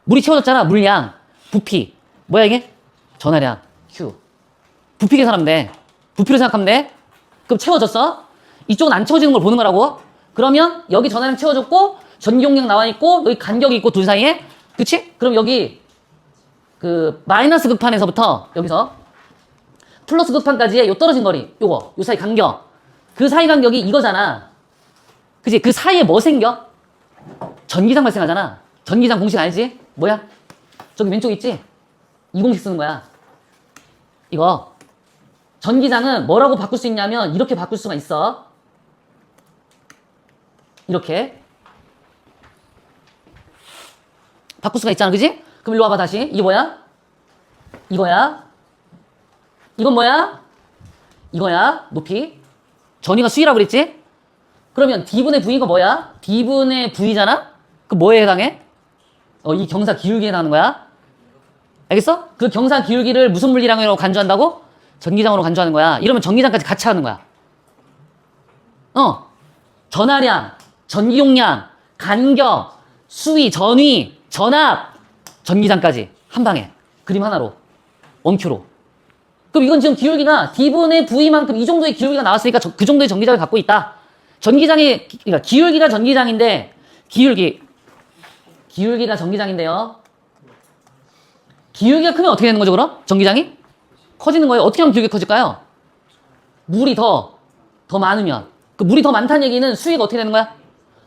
물이 채워졌잖아. 물량. 부피. 뭐야 이게? 전하량. Q. 부피 계산하면 돼. 부피로 생각하면 돼. 그럼 채워졌어? 이쪽은 안 채워지는 걸 보는 거라고. 그러면 여기 전하량 채워졌고 전기용량 나와 있고 여기 간격이 있고 둘 사이에. 그치? 그럼 여기 그 마이너스 극판에서부터 여기서 플러스 극판까지의 요 떨어진 거리, 요 사이 간격. 그 사이 간격이 이거잖아. 그치? 그 사이에 뭐 생겨? 전기장 발생하잖아. 전기장 공식 알지? 뭐야? 저기 왼쪽 있지? 이 공식 쓰는 거야. 이거. 전기장은 뭐라고 바꿀 수 있냐면 이렇게 바꿀 수가 있어. 이렇게. 바꿀 수가 있잖아. 그지? 그럼 일로 와봐 다시. 이게 뭐야? 이거야. 이건 뭐야? 이거야. 높이. 전위가 수위라고 그랬지? 그러면 D분의 V가 뭐야? D분의 V잖아? 그 뭐에 해당해? 이 경사 기울기에 해당하는 거야. 알겠어? 그 경사 기울기를 무슨 물리량으로 간주한다고? 전기장으로 간주하는 거야. 이러면 전기장까지 같이 하는 거야. 전하량, 전기용량, 간격, 수위, 전위, 전압, 전기장까지 한 방에 그림 하나로 원큐로. 그럼 이건 지금 기울기가 D분의 V만큼 이 정도의 기울기가 나왔으니까 그 정도의 전기장을 갖고 있다. 전기장이 그러니까 기울기가 전기장인데 기울기가 전기장인데요. 기울기가 크면 어떻게 되는 거죠, 그럼? 전기장이? 커지는 거예요. 어떻게 하면 기울기가 커질까요? 물이 더 많으면. 그 물이 더 많다는 얘기는 수위가 어떻게 되는 거야?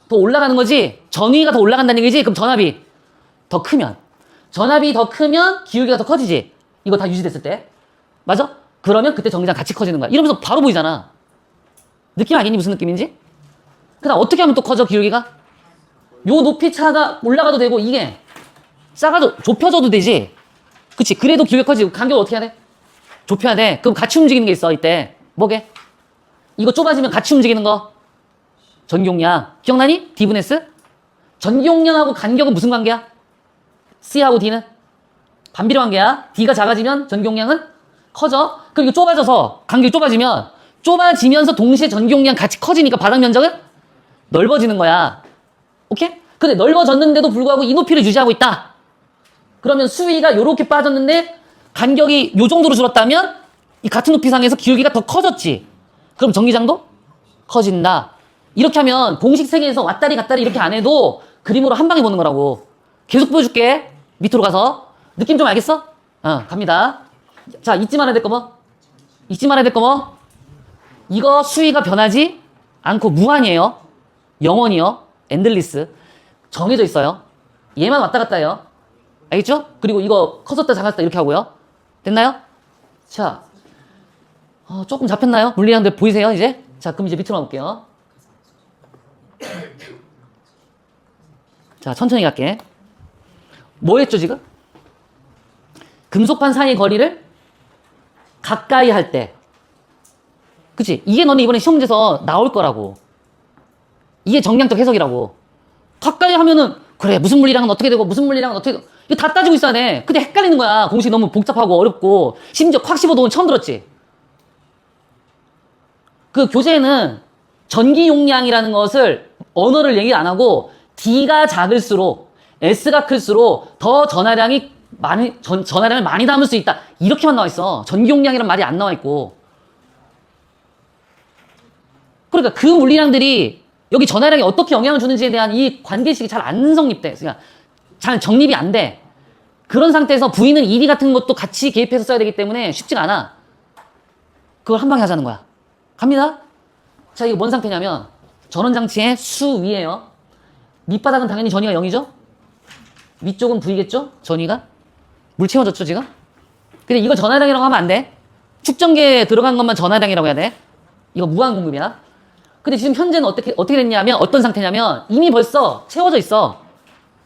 더 올라가는 거지? 전위가 더 올라간다는 얘기지? 그럼 전압이 더 크면. 전압이 더 크면 기울기가 더 커지지? 이거 다 유지됐을 때. 맞아? 그러면 그때 전기장 같이 커지는 거야. 이러면서 바로 보이잖아. 느낌 알겠니? 무슨 느낌인지? 그 다음 어떻게 하면 또 커져, 기울기가? 요 높이 차가 올라가도 되고, 이게 작아도, 좁혀져도 되지? 그치? 그래도 기울기가 커지고, 간격을 어떻게 해야 돼? 좁혀야 돼. 그럼 같이 움직이는 게 있어, 이때. 뭐게? 이거 좁아지면 같이 움직이는 거. 전기용량. 기억나니? D분의 S? 전기용량하고 간격은 무슨 관계야? C하고 D는? 반비례 관계야. D가 작아지면 전기용량은 커져. 그럼 이거 좁아져서, 간격이 좁아지면서 동시에 전기용량 같이 커지니까 바닥 면적은 넓어지는 거야. 오케이? 근데 넓어졌는데도 불구하고 이 높이를 유지하고 있다. 그러면 수위가 요렇게 빠졌는데 간격이 요 정도로 줄었다면 이 같은 높이 상에서 기울기가 더 커졌지. 그럼 전기장도 커진다. 이렇게 하면 공식 세계에서 왔다리 갔다리 이렇게 안 해도 그림으로 한 방에 보는 거라고. 계속 보여줄게. 밑으로 가서. 느낌 좀 알겠어? 갑니다. 자, 잊지 말아야 될 거 뭐? 이거 수위가 변하지 않고 무한이에요. 영원이요. 엔들리스. 정해져 있어요. 얘만 왔다 갔다 해요. 알겠죠? 그리고 이거 커졌다 작았다 이렇게 하고요. 됐나요? 자, 조금 잡혔나요? 물리량들 보이세요, 이제? 자, 그럼 이제 밑으로 가볼게요. 자, 천천히 갈게. 뭐 했죠, 지금? 금속판 사이의 거리를 가까이 할 때. 그치? 이게 너네 이번에 시험 문제에서 나올 거라고. 이게 정량적 해석이라고. 가까이 하면은, 그래, 무슨 물리량은 어떻게 되고, 무슨 물리량은 어떻게 되고, 이거 다 따지고 있어야 돼. 근데 헷갈리는 거야. 공식이 너무 복잡하고 어렵고, 심지어 콱 15도는 처음 들었지? 그 교재에는 전기 용량이라는 것을 언어를 얘기 안 하고, D가 작을수록, S가 클수록 더 전하량을 많이 담을 수 있다. 이렇게만 나와 있어. 전기 용량이란 말이 안 나와 있고. 그러니까 그 물리량들이 여기 전하량이 어떻게 영향을 주는지에 대한 이 관계식이 잘 안 성립돼. 그러니까 잘 정립이 안 돼. 그런 상태에서 V는 1위 같은 것도 같이 개입해서 써야 되기 때문에 쉽지가 않아. 그걸 한 방에 하자는 거야. 갑니다. 자, 이거 뭔 상태냐면 전원장치의 수위예요. 밑바닥은 당연히 전위가 0이죠? 위쪽은 V겠죠? 전위가? 물 채워졌죠, 지금? 근데 이거 전하량이라고 하면 안 돼. 축전기에 들어간 것만 전하량이라고 해야 돼. 이거 무한 공급이야. 근데 지금 현재는 어떻게 됐냐면, 어떤 상태냐면, 이미 벌써 채워져 있어.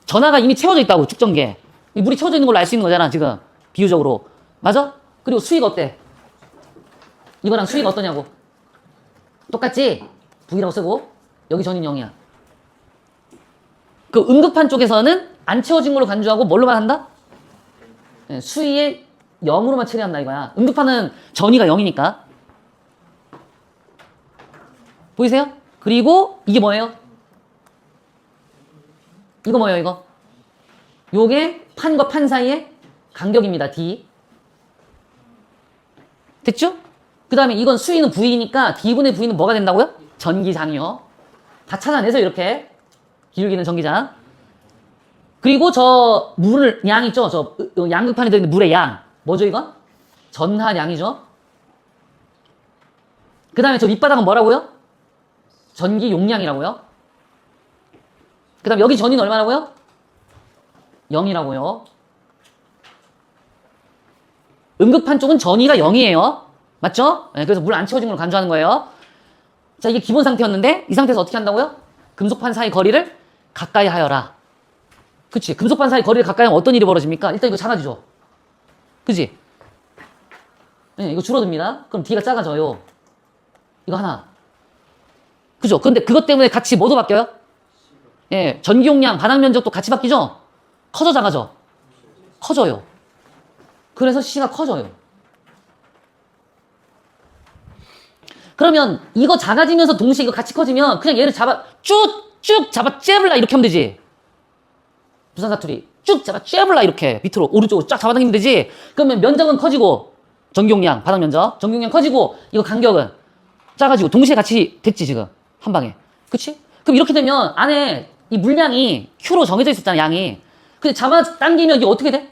전하가 이미 채워져 있다고, 축전기에. 이 물이 채워져 있는 걸로 알 수 있는 거잖아, 지금. 비유적으로. 맞아? 그리고 수위가 어때? 이거랑 수위가 어떠냐고. 똑같지? V라고 쓰고, 여기 전인 0이야. 그 음극판 쪽에서는 안 채워진 걸로 간주하고 뭘로만 한다? 네, 수위에 0으로만 처리한다 이거야. 음극판은 전위가 0이니까. 보이세요? 그리고 이게 뭐예요? 이거 뭐예요, 이거? 요게 판과 판 사이의 간격입니다, D. 됐죠? 그 다음에 이건 수위는 V니까 D분의 V는 뭐가 된다고요? 전기장이요. 다 찾아내서 이렇게. 기울기는 전기장. 그리고 저 물을 양 있죠? 저 양극판에 들어있는 물의 양. 뭐죠, 이건? 전하량이죠. 그 다음에 저 밑바닥은 뭐라고요? 전기 용량이라고요. 그 다음 여기 전위는 얼마라고요? 0이라고요. 음극판 쪽은 전위가 0이에요. 맞죠? 네, 그래서 물 안 채워진 걸로 간주하는 거예요. 자, 이게 기본 상태였는데 이 상태에서 어떻게 한다고요? 금속판 사이 거리를 가까이 하여라. 그치? 금속판 사이 거리를 가까이 하면 어떤 일이 벌어집니까? 일단 이거 작아지죠. 그치? 네, 이거 줄어듭니다. 그럼 D가 작아져요. 이거 하나. 그죠? 근데 그것 때문에 같이 뭐도 바뀌어요? 예, 전기 용량, 반항 면적도 같이 바뀌죠? 커져, 작아져? 커져요. 그래서 C가 커져요. 그러면 이거 작아지면서 동시에 이거 같이 커지면 그냥 얘를 잡아 쭉 잡아 째블라 이렇게 하면 되지. 부산 사투리 쭉 잡아 째블라 이렇게 밑으로 오른쪽으로 쫙 잡아당기면 되지. 그러면 면적은 커지고 전기용량 바닥 면적 전기용량 커지고 이거 간격은 작아지고 동시에 같이 됐지 지금 한 방에. 그치? 그럼 이렇게 되면 안에 이 물량이 Q로 정해져 있었잖아 양이. 근데 잡아당기면 이게 어떻게 돼?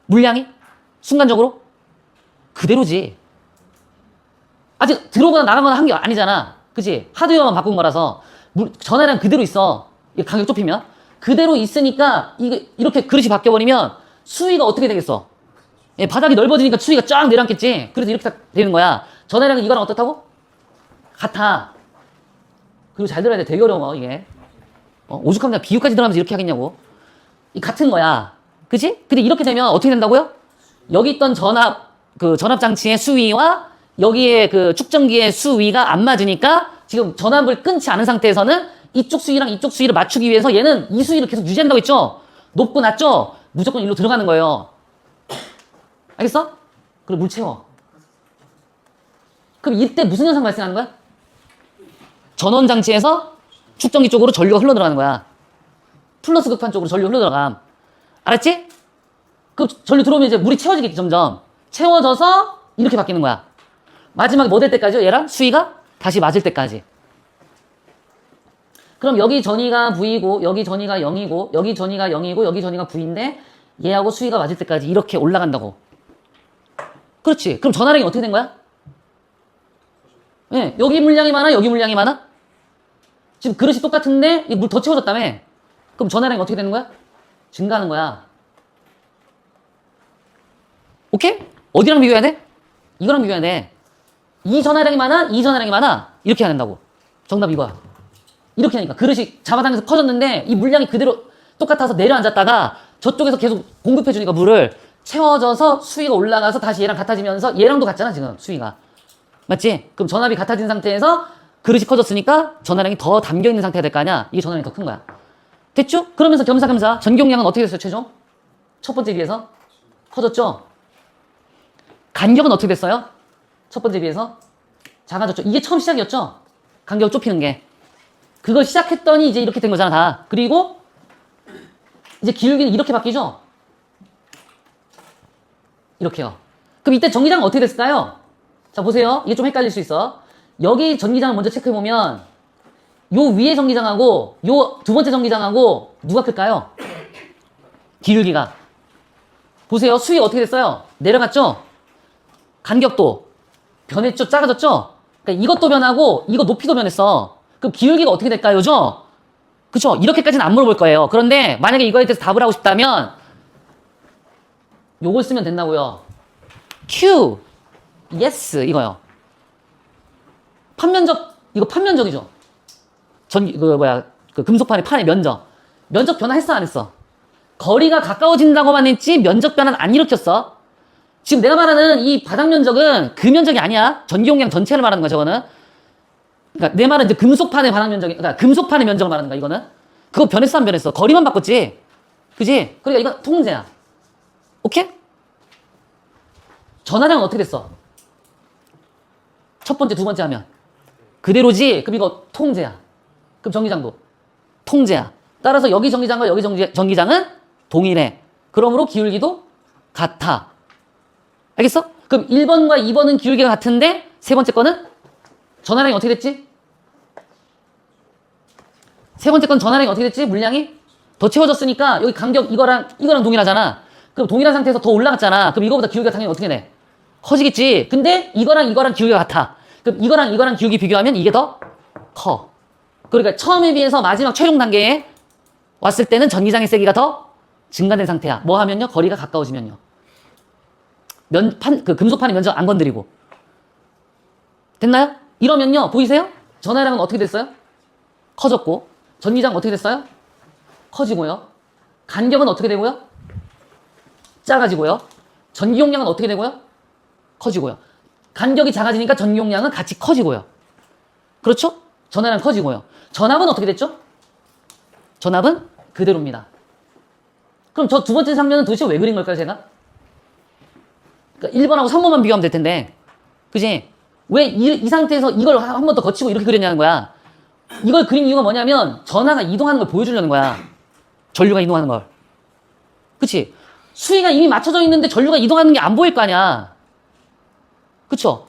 물량이 순간적으로 그대로지. 아직 들어오거나 나가거나 한 게 아니잖아. 그치? 하드웨어만 바꾼 거라서 전화량 그대로 있어. 이 간격 좁히면 그대로 있으니까 이게 이렇게 그릇이 바뀌어버리면 수위가 어떻게 되겠어? 예, 바닥이 넓어지니까 수위가 쫙 내려앉겠지. 그래서 이렇게 딱 되는 거야. 전화량은 이거랑 어떻다고? 같아. 그리고 잘 들어야 돼. 되게 어려워 이게. 오죽하면 비유까지 들어가면서 이렇게 하겠냐고. 이 같은 거야. 그치? 근데 이렇게 되면 어떻게 된다고요? 여기 있던 전압 장치의 수위와 여기에 그 축전기의 수위가 안 맞으니까 지금 전압을 끊지 않은 상태에서는 이쪽 수위랑 이쪽 수위를 맞추기 위해서 얘는 이 수위를 계속 유지한다고 했죠? 높고 낮죠? 무조건 일로 들어가는 거예요. 알겠어? 그리고 물 채워. 그럼 이때 무슨 현상 발생하는 거야? 전원 장치에서 축전기 쪽으로 전류가 흘러 들어가는 거야. 플러스 극판 쪽으로 전류 흘러 들어감. 알았지? 그 전류 들어오면 이제 물이 채워지겠지 점점. 채워져서 이렇게 바뀌는 거야. 마지막에 뭐 될 때까지요? 얘랑 수위가 다시 맞을 때까지. 그럼 여기 전위가 V고 여기 전위가 0이고 여기 전위가 0이고 여기 전위가 V인데 얘하고 수위가 맞을 때까지 이렇게 올라간다고. 그렇지. 그럼 전화량이 어떻게 된 거야? 네, 여기 물량이 많아? 여기 물량이 많아? 지금 그릇이 똑같은데 물 더 채워졌다며? 그럼 전화량이 어떻게 되는 거야? 증가하는 거야. 오케이? 어디랑 비교해야 돼? 이거랑 비교해야 돼. 이 전화량이 많아? 이 전화량이 많아? 이렇게 해야 된다고. 정답 이거야. 이렇게 하니까 그릇이 잡아당겨서 커졌는데 이 물량이 그대로 똑같아서 내려앉았다가 저쪽에서 계속 공급해주니까 물을 채워져서 수위가 올라가서 다시 얘랑 같아지면서 얘랑도 같잖아 지금 수위가. 맞지? 그럼 전압이 같아진 상태에서 그릇이 커졌으니까 전화량이 더 담겨있는 상태가 될 거 아니야? 이게 전화량이 더 큰 거야. 됐죠? 그러면서 겸사겸사 전기용량은 어떻게 됐어요 최종? 첫 번째 비해서 커졌죠? 간격은 어떻게 됐어요? 첫 번째 비해서 작아졌죠? 이게 처음 시작이었죠? 간격을 좁히는 게. 그걸 시작했더니 이제 이렇게 된 거잖아 다. 그리고 이제 기울기는 이렇게 바뀌죠? 이렇게요. 그럼 이때 전기장은 어떻게 됐을까요? 자 보세요. 이게 좀 헷갈릴 수 있어. 여기 전기장을 먼저 체크해보면 요 위에 전기장하고 요 두 번째 전기장하고 누가 클까요? 기울기가. 보세요. 수위 어떻게 됐어요? 내려갔죠? 간격도 변했죠? 작아졌죠? 그러니까 이것도 변하고 이거 높이도 변했어. 그럼 기울기가 어떻게 될까요? 죠? 그쵸? 이렇게까지는 안 물어볼 거예요. 그런데 만약에 이거에 대해서 답을 하고 싶다면 요걸 쓰면 된다고요. Q, yes 이거요. 판면적, 이거 판면적이죠. 그 금속판의 판의 면적. 면적 변화했어 안 했어? 거리가 가까워진다고만 했지 면적 변화는 안 일으켰어. 지금 내가 말하는 이 바닥 면적은 그 면적이 아니야. 전기용량 전체를 말하는 거야 저거는. 그러니까 내 말은 이제 금속판의 바닥 면적이, 그러니까 금속판의 면적을 말하는 거야 이거는. 그거 변했어 안 변했어? 거리만 바꿨지. 그지? 그러니까 이건 통제야. 오케이? 전화량은 어떻게 됐어? 첫 번째, 두 번째 하면 그대로지? 그럼 이거 통제야. 그럼 전기장도 통제야. 따라서 여기 전기장과 여기 전기장은 동일해. 그러므로 기울기도 같아. 알겠어? 그럼 1번과 2번은 기울기가 같은데 세 번째 거는 전화량이 어떻게 됐지? 세 번째 건 전화량이 어떻게 됐지? 물량이 더 채워졌으니까 여기 간격 이거랑 동일하잖아. 그럼 동일한 상태에서 더 올라갔잖아. 그럼 이거보다 기울기가 당연히 어떻게 돼? 커지겠지. 근데 이거랑 기울기가 같아. 그럼 이거랑 기울기 비교하면 이게 더 커. 그러니까 처음에 비해서 마지막 최종 단계에 왔을 때는 전기장의 세기가 더 증가된 상태야. 뭐 하면요? 거리가 가까워지면요. 그 금속판의 면적 안 건드리고. 됐나요? 이러면요. 보이세요? 전화량은 어떻게 됐어요? 커졌고. 전기장 어떻게 됐어요? 커지고요. 간격은 어떻게 되고요? 작아지고요. 전기용량은 어떻게 되고요? 커지고요. 간격이 작아지니까 전기용량은 같이 커지고요. 그렇죠? 전압은 커지고요. 전압은 어떻게 됐죠? 전압은 그대로입니다. 그럼 저 두 번째 장면은 도대체 왜 그린 걸까요, 제가? 그러니까 1번하고 3번만 비교하면 될 텐데. 그지? 왜 이 상태에서 이걸 한 번 더 거치고 이렇게 그렸냐는 거야. 이걸 그린 이유가 뭐냐면 전하가 이동하는 걸 보여주려는 거야. 전류가 이동하는 걸. 그치? 수위가 이미 맞춰져 있는데 전류가 이동하는 게 안 보일 거 아니야. 그쵸?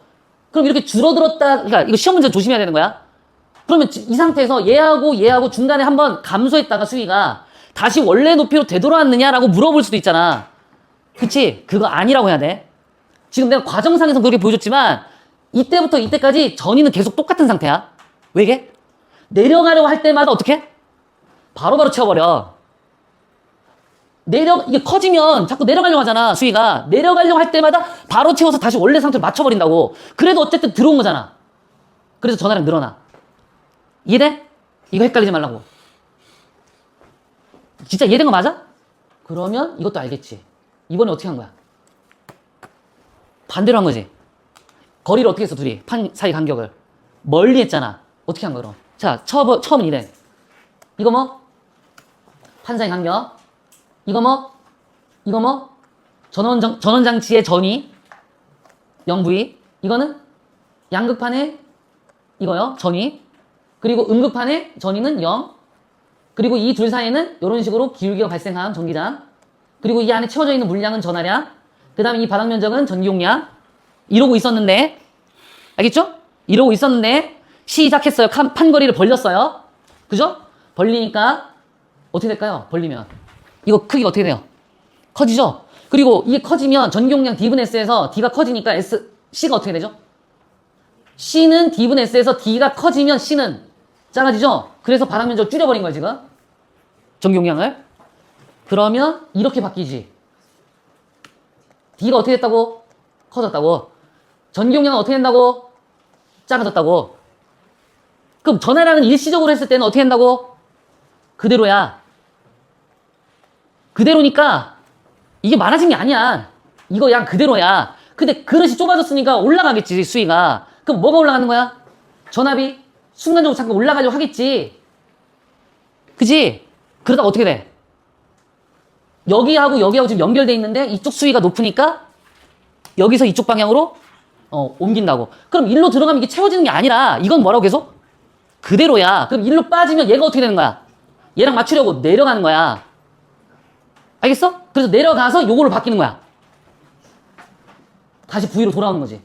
그럼 이렇게 줄어들었다, 그러니까 이거 시험 문제 조심해야 되는 거야. 그러면 이 상태에서 얘하고 중간에 한번 감소했다가 수위가 다시 원래 높이로 되돌아왔느냐라고 물어볼 수도 있잖아. 그치? 그거 아니라고 해야 돼. 지금 내가 과정상에서 그렇게 보여줬지만 이때부터 이때까지 전위는 계속 똑같은 상태야. 왜 이게? 내려가려고 할 때마다 어떻게? 바로바로 채워버려. 이게 커지면 자꾸 내려가려고 하잖아, 수위가. 내려가려고 할 때마다 바로 채워서 다시 원래 상태로 맞춰버린다고. 그래도 어쨌든 들어온 거잖아. 그래서 전화량 늘어나. 이해돼? 이거 헷갈리지 말라고. 진짜 이해된 거 맞아? 그러면 이것도 알겠지. 이번에 어떻게 한 거야? 반대로 한 거지. 거리를 어떻게 했어, 둘이? 판 사이 간격을. 멀리 했잖아. 어떻게 한 거야, 그럼? 자, 처음은 이래. 이거 뭐? 판 사이 간격. 이거 뭐? 전원장치의 전위. 0V. 이거는 양극판의 이거요. 전위. 그리고 음극판의 전위는 0. 그리고 이 둘 사이에는 이런 식으로 기울기가 발생한 전기장. 그리고 이 안에 채워져 있는 물량은 전하량. 그 다음에 이 바닥 면적은 전기용량. 이러고 있었는데, 알겠죠? 이러고 있었는데, 시작했어요. 판거리를 벌렸어요. 그죠? 벌리니까, 어떻게 될까요? 벌리면. 이거 크기가 어떻게 돼요? 커지죠? 그리고 이게 커지면 전기용량 D분의 S에서 D가 커지니까 C가 어떻게 되죠? C는 D분의 S에서 D가 커지면 C는 작아지죠? 그래서 바닥 면적을 줄여버린 거야, 지금. 전기용량을. 그러면 이렇게 바뀌지. D가 어떻게 됐다고? 커졌다고. 전기용량은 어떻게 된다고? 작아졌다고. 그럼 전하량은 일시적으로 했을 때는 어떻게 된다고? 그대로야. 그대로니까 이게 많아진 게 아니야. 이거 양 그대로야. 근데 그릇이 좁아졌으니까 올라가겠지, 수위가. 그럼 뭐가 올라가는 거야? 전압이 순간적으로 잠깐 올라가려고 하겠지. 그지? 그러다가 어떻게 돼? 여기하고 지금 연결돼 있는데 이쪽 수위가 높으니까 여기서 이쪽 방향으로 옮긴다고. 그럼 일로 들어가면 이게 채워지는 게 아니라 이건 뭐라고 계속? 그대로야. 그럼 일로 빠지면 얘가 어떻게 되는 거야? 얘랑 맞추려고 내려가는 거야. 알겠어? 그래서 내려가서 요거로 바뀌는 거야. 다시 V로 돌아오는 거지.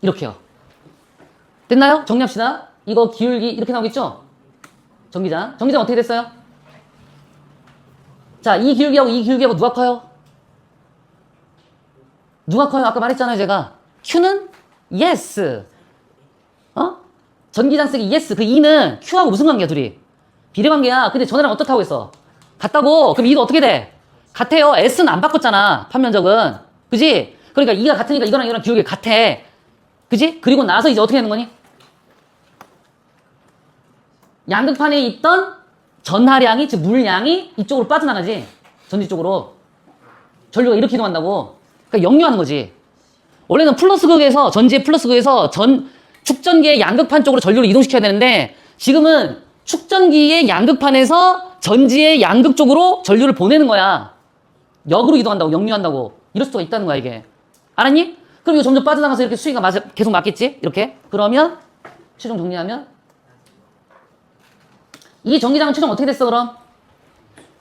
이렇게요. 됐나요? 정리합시다. 이거 기울기 이렇게 나오겠죠? 전기장 어떻게 됐어요? 자, 이 기울기하고 누가 커요? 누가 커요? 아까 말했잖아요, 제가. Q는 yes. 전기장 쓰기 yes. 그 E는 Q하고 무슨 관계야, 둘이? 비례관계야. 근데 전화랑 어떻다고 했어? 같다고. 그럼 E도 어떻게 돼? 같아요. S는 안 바꿨잖아, 판면적은. 그지? 그러니까 E가 같으니까 이거랑 기울기가 같아. 그지? 그리고 나서 이제 어떻게 하는 거니? 양극판에 있던 전하량이, 즉 물량이 이쪽으로 빠져나가지. 전지 쪽으로. 전류가 이렇게 이동한다고. 그러니까 역류하는 거지. 원래는 플러스극에서, 전지의 플러스극에서 축전기의 양극판 쪽으로 전류를 이동시켜야 되는데, 지금은 축전기의 양극판에서 전지의 양극 쪽으로 전류를 보내는 거야. 역으로 이동한다고, 역류한다고. 이럴 수가 있다는 거야, 이게. 알았니? 그럼 이거 점점 빠져나가서 이렇게 수위가 계속 맞겠지? 이렇게. 그러면, 최종 정리하면, 이 전기장은 최종 어떻게 됐어, 그럼?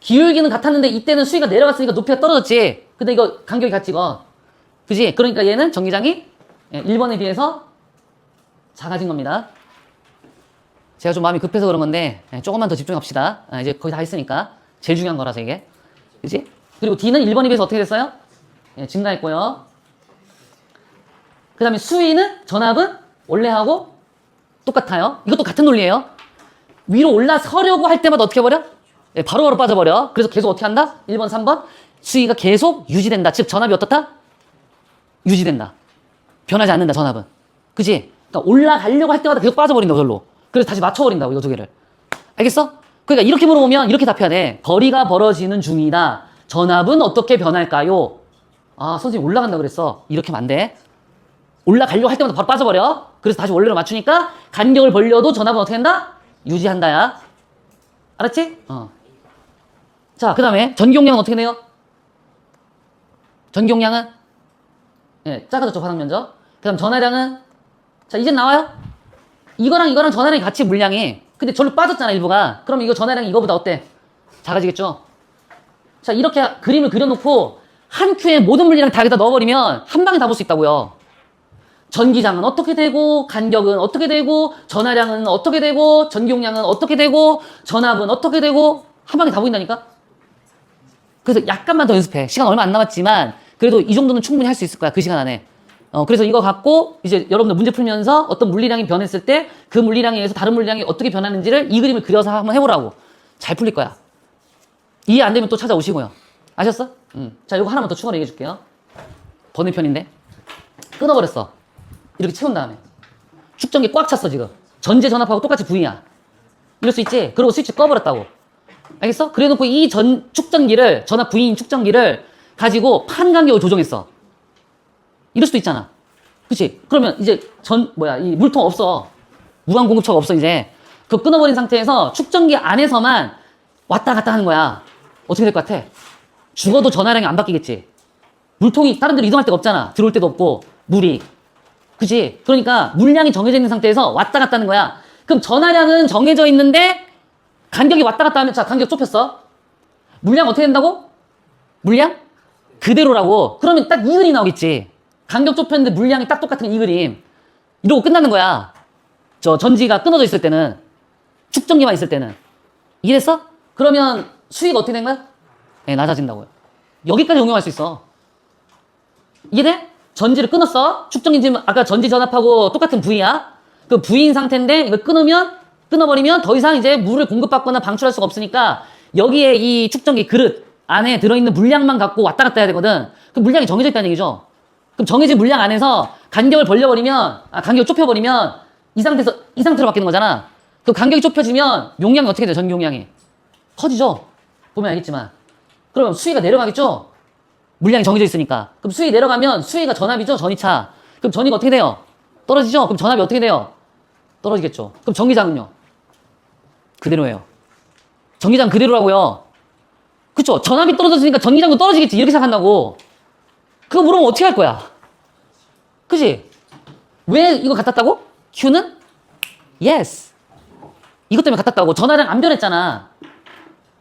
기울기는 같았는데, 이때는 수위가 내려갔으니까 높이가 떨어졌지. 근데 이거 간격이 같지, 이거. 그지? 그러니까 얘는 전기장이 1번에 비해서 작아진 겁니다. 제가 좀 마음이 급해서 그런 건데, 조금만 더 집중합시다. 이제 거의 다 했으니까. 제일 중요한 거라서, 이게. 그지? 그리고 D는 1번에 비해서 어떻게 됐어요? 증가했고요. 그 다음에 수위는, 전압은 원래하고 똑같아요. 이것도 같은 논리예요. 위로 올라서려고 할 때마다 어떻게 해버려? 바로바로 빠져버려. 그래서 계속 어떻게 한다? 1번, 3번. 수위가 계속 유지된다. 즉, 전압이 어떻다? 유지된다. 변하지 않는다, 전압은. 그지? 그러니까 올라가려고 할 때마다 계속 빠져버린다고, 절로. 그래서 다시 맞춰버린다고, 이거 두 개를. 알겠어? 그러니까 이렇게 물어보면 이렇게 답해야 돼. 거리가 벌어지는 중이다. 전압은 어떻게 변할까요? 아, 선생님 올라간다 그랬어. 이렇게 하면 안 돼. 올라가려고 할 때마다 바로 빠져버려. 그래서 다시 원래로 맞추니까 간격을 벌려도 전압은 어떻게 한다? 유지한다야. 알았지? 자, 그 다음에 전기용량은 어떻게 돼요? 전기용량은 작아졌죠, 바닥 면적. 그 다음 전하량은, 자, 이제 나와요? 이거랑 이거랑 전하량이 같이 물량이. 근데 절로 빠졌잖아, 일부가. 그럼 이거 전하량이 이거보다 어때? 작아지겠죠? 자, 이렇게 그림을 그려놓고 한 큐에 모든 물량을 다 여기다 넣어버리면 한 방에 다 볼 수 있다고요. 전기장은 어떻게 되고, 간격은 어떻게 되고, 전하량은 어떻게 되고, 전기용량은 어떻게 되고, 전압은 어떻게 되고, 한 방에 다 보인다니까? 그래서 약간만 더 연습해. 시간 얼마 안 남았지만, 그래도 이 정도는 충분히 할 수 있을 거야, 그 시간 안에. 그래서 이거 갖고, 이제 여러분들 문제 풀면서 어떤 물리량이 변했을 때, 그 물리량에 의해서 다른 물리량이 어떻게 변하는지를 이 그림을 그려서 한번 해보라고. 잘 풀릴 거야. 이해 안 되면 또 찾아오시고요. 아셨어? 자, 이거 하나만 더 추가로 얘기해 줄게요. 번외편인데. 끊어버렸어. 이렇게 채운 다음에. 축전기 꽉 찼어, 지금. 전제 전압하고 똑같이 V야. 이럴 수 있지? 그리고 스위치 꺼버렸다고. 알겠어? 그래 놓고 이 축전기를, 전압 V인 축전기를 가지고 판 간격을 조정했어. 이럴 수도 있잖아. 그치? 그러면 이제 이 물통 없어. 무한 공급처가 없어, 이제. 그거 끊어버린 상태에서 축전기 안에서만 왔다 갔다 하는 거야. 어떻게 될 것 같아? 죽어도 전하량이 안 바뀌겠지. 물통이 다른 데로 이동할 데가 없잖아. 들어올 데도 없고, 물이. 그치? 그러니까 물량이 정해져 있는 상태에서 왔다 갔다 하는 거야. 그럼 전하량은 정해져 있는데 간격이 왔다 갔다 하면, 자, 간격 좁혔어. 물량 어떻게 된다고? 물량? 그대로라고. 그러면 딱 이 그림 나오겠지. 간격 좁혔는데 물량이 딱 똑같은 이 그림. 이러고 끝나는 거야. 전지가 끊어져 있을 때는. 축전기만 있을 때는. 이해됐어? 그러면 수위가 어떻게 된 거야? 네, 낮아진다고요. 여기까지 응용할 수 있어. 이해돼? 전지를 끊었어. 축전기 지금 아까 전지 전압하고 똑같은 V야. 그 V인 상태인데 이걸 끊어버리면 더 이상 이제 물을 공급받거나 방출할 수가 없으니까 여기에 이 축전기 그릇 안에 들어있는 물량만 갖고 왔다 갔다 해야 되거든. 그 물량이 정해져 있다는 얘기죠. 그럼 정해진 물량 안에서 간격을 간격을 좁혀버리면 이 상태로 바뀌는 거잖아. 그 간격이 좁혀지면 용량이 어떻게 돼? 전기 용량이 커지죠. 보면 알겠지만. 그럼 수위가 내려가겠죠. 물량이 정해져 있으니까. 그럼 수위 내려가면 수위가 전압이죠. 전이차. 그럼 전이가 어떻게 돼요? 떨어지죠. 그럼 전압이 어떻게 돼요? 떨어지겠죠. 그럼 전기장은요? 그대로예요. 전기장 그대로라고요. 그쵸? 전압이 떨어졌으니까 전기장도 떨어지겠지. 이렇게 생각한다고. 그거 물으면 어떻게 할 거야? 그치? 왜 이거 같았다고? Q는? Yes. 이것 때문에 같았다고. 전하량 안 변했잖아.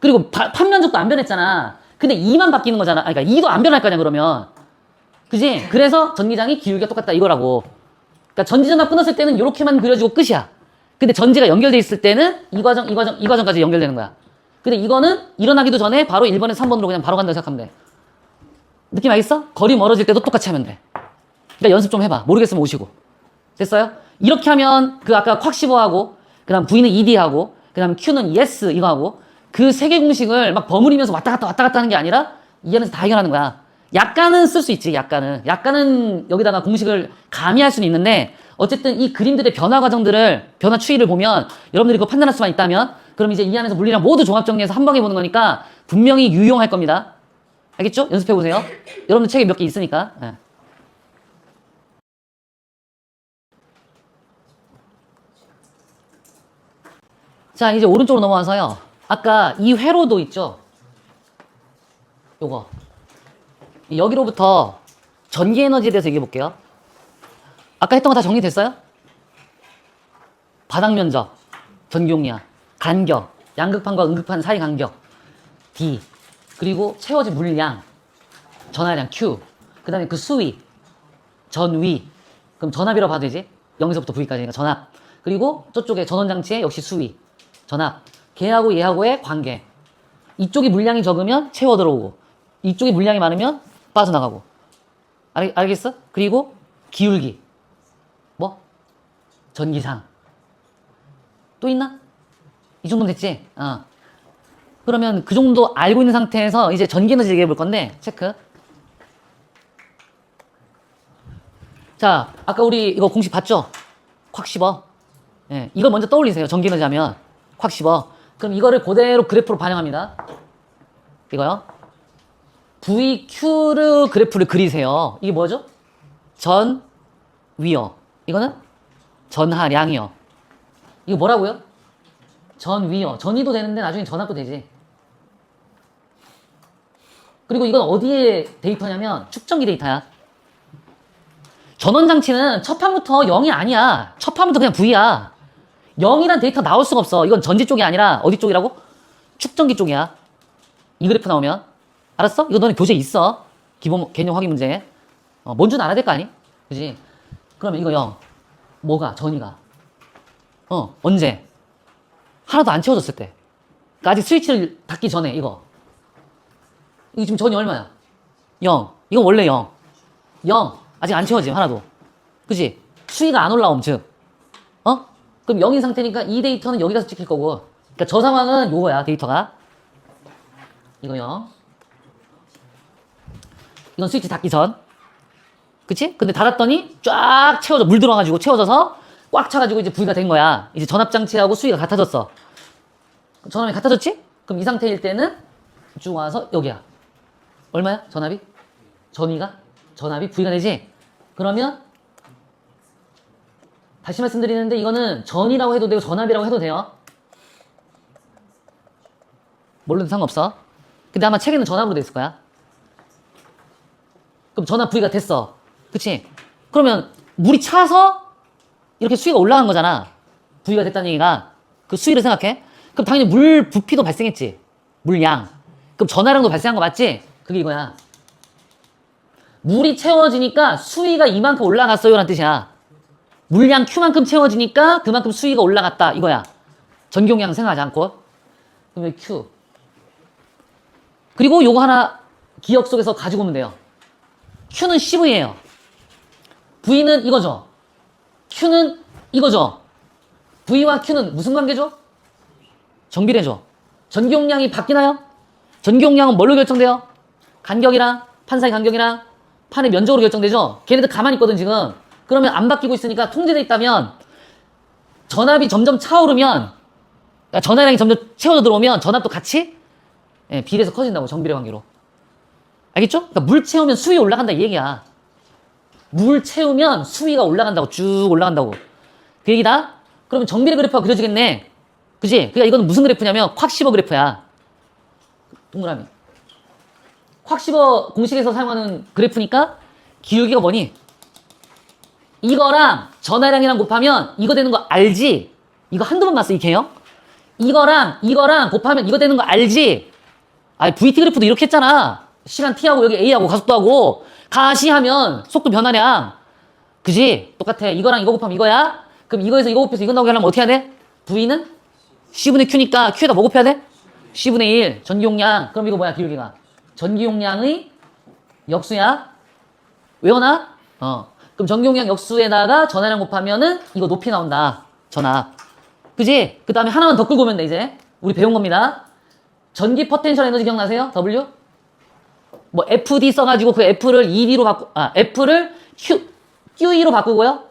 그리고 판면적도 안 변했잖아. 근데 2만 바뀌는 거잖아. 그러니까 2도 안 변할 거냐, 그러면. 그지? 그래서 전기장이 기울기가 똑같다, 이거라고. 그러니까 전지전압 끊었을 때는 이렇게만 그려지고 끝이야. 근데 전지가 연결돼 있을 때는 이 과정까지 연결되는 거야. 근데 이거는 일어나기도 전에 바로 1번에서 3번으로 그냥 바로 간다고 생각하면 돼. 느낌 알겠어? 거리 멀어질 때도 똑같이 하면 돼. 그러니까 연습 좀 해봐. 모르겠으면 오시고. 됐어요? 이렇게 하면 그 아까 콱 씹어하고, 그 다음 V는 ED하고, 그 다음 Q는 yes 이거 하고, 그 세 개 공식을 막 버무리면서 왔다 갔다 하는 게 아니라 이 안에서 다 해결하는 거야. 약간은 쓸 수 있지, 약간은 여기다가 공식을 가미할 수는 있는데, 어쨌든 이 그림들의 변화 과정들을, 변화 추이를 보면 여러분들이 그거 판단할 수만 있다면, 그럼 이제 이 안에서 물리량 모두 종합 정리해서 한 방에 보는 거니까 분명히 유용할 겁니다. 알겠죠? 연습해보세요. 여러분들 책에 몇 개 있으니까. 네. 자, 이제 오른쪽으로 넘어와서요. 아까 이 회로도 있죠? 요거. 여기로부터 전기 에너지에 대해서 얘기해 볼게요. 아까 했던 거 다 정리됐어요? 바닥 면적, 전기 용량, 간격, 양극판과 음극판 사이 간격, D, 그리고 채워진 물량, 전하량 Q, 그 다음에 그 수위, 전위, 그럼 전압이라고 봐도 되지? 0에서부터 V까지니까 전압. 그리고 저쪽에 전원장치에 역시 수위, 전압, 걔하고 얘하고의 관계. 이쪽이 물량이 적으면 채워 들어오고, 이쪽이 물량이 많으면 빠져나가고. 알겠어? 그리고 기울기. 뭐? 전기상. 또 있나? 이 정도면 됐지? 그러면 그 정도 알고 있는 상태에서 이제 전기 에너지 얘기해 볼 건데, 체크. 자, 아까 우리 이거 공식 봤죠? 콱 씹어. 예, 이걸 먼저 떠올리세요. 전기 에너지 하면. 콱 씹어. 그럼 이거를 그대로 그래프로 반영합니다. 이거요. VQ르 그래프를 그리세요. 이게 뭐죠? 전위요. 이거는 전하량이요. 이거 뭐라고요? 전위요. 전위도 되는데 나중에 전압도 되지. 그리고 이건 어디에 데이터냐면 축전기 데이터야. 전원장치는 첫 판부터 0이 아니야. 첫 판부터 그냥 V야. 0이란 데이터 나올 수가 없어. 이건 전지 쪽이 아니라 어디 쪽이라고? 축전기 쪽이야. 이 그래프 나오면. 알았어? 이거 너네 교재에 있어. 기본 개념 확인 문제. 뭔 줄 알아야 될 거 아니? 그지? 그러면 이거 0. 뭐가? 전이가. 언제? 하나도 안 채워졌을 때. 그러니까 아직 스위치를 닫기 전에 이거. 이거 지금 전이 얼마야? 0. 이건 원래 0. 0. 아직 안 채워짐, 하나도. 그지? 수위가 안 올라옴, 즉. 그럼 0인 상태니까 이 데이터는 여기서 찍힐 거고. 그러니까 저 상황은 요거야, 데이터가. 이거 0. 이건 스위치 닫기 전. 그치? 근데 닫았더니 쫙 채워져. 물 들어가지고 채워져서 꽉 차가지고 이제 V가 된 거야. 이제 전압장치하고 수위가 같아졌어. 전압이 같아졌지? 그럼 이 상태일 때는 쭉 와서 여기야. 얼마야? 전압이? 전압이 V가 되지? 그러면 다시 말씀드리는데 이거는 전이라고 해도 되고 전압이라고 해도 돼요. 뭘로든 상관없어. 근데 아마 책에는 전압으로 돼 있을 거야. 그럼 전압 V가 됐어. 그치? 그러면 물이 차서 이렇게 수위가 올라간 거잖아. V가 됐다는 얘기가. 그 수위를 생각해. 그럼 당연히 물 부피도 발생했지. 물량. 그럼 전화량도 발생한 거 맞지? 그게 이거야. 물이 채워지니까 수위가 이만큼 올라갔어요 라는 뜻이야. 물량 Q만큼 채워지니까 그만큼 수위가 올라갔다 이거야. 전기용량 생각하지 않고. 그럼 Q. 그리고 요거 하나 기억 속에서 가지고 오면 돼요. Q는 CV예요. V는 이거죠. Q는 이거죠. V와 Q는 무슨 관계죠? 정비례죠. 전기용량이 바뀌나요? 전기용량은 뭘로 결정돼요? 간격이랑 판사의 간격이랑 판의 면적으로 결정되죠. 걔네들 가만히 있거든 지금. 그러면 안 바뀌고 있으니까 통제돼 있다면 전압이 점점 차오르면 그러니까 전화량이 점점 채워져 들어오면 전압도 같이 비례해서 커진다고. 정비례 관계로. 알겠죠? 그러니까 물 채우면 수위 올라간다 이 얘기야. 물 채우면 수위가 올라간다고. 쭉 올라간다고. 그 얘기다. 그러면 정비례 그래프가 그려지겠네. 그지? 그러니까 이거는 무슨 그래프냐면 콱시버 그래프야. 동그라미. 콱시버 공식에서 사용하는 그래프니까 기울기가 뭐니? 이거랑 전화량이랑 곱하면 이거 되는 거 알지? 이거 한두 번 봤어 이 개형? 이거랑 곱하면 이거 되는 거 알지? VT 그래프도 이렇게 했잖아. 시간 T하고 여기 A하고 가속도하고 가시하면 속도 변화량. 그지? 똑같아. 이거랑 이거 곱하면 이거야. 그럼 이거에서 이거 곱해서 이거 나오게 하려면 어떻게 해야 돼? V는 C분의 Q니까 Q에다 뭐 곱해야 돼? C분의 1 전기용량. 그럼 이거 뭐야 기울기가? 전기용량의 역수야. 외워놔? 그럼 전기용량 역수에다가 전화량 곱하면은 이거 높이 나온다. 전압. 그지? 그 다음에 하나만 더 끌고 오면 돼 이제. 우리 배운 겁니다. 전기 포텐셜 에너지 기억나세요? W? 뭐 FD 써가지고 그 F를 ED로 F를 QE로 바꾸고요.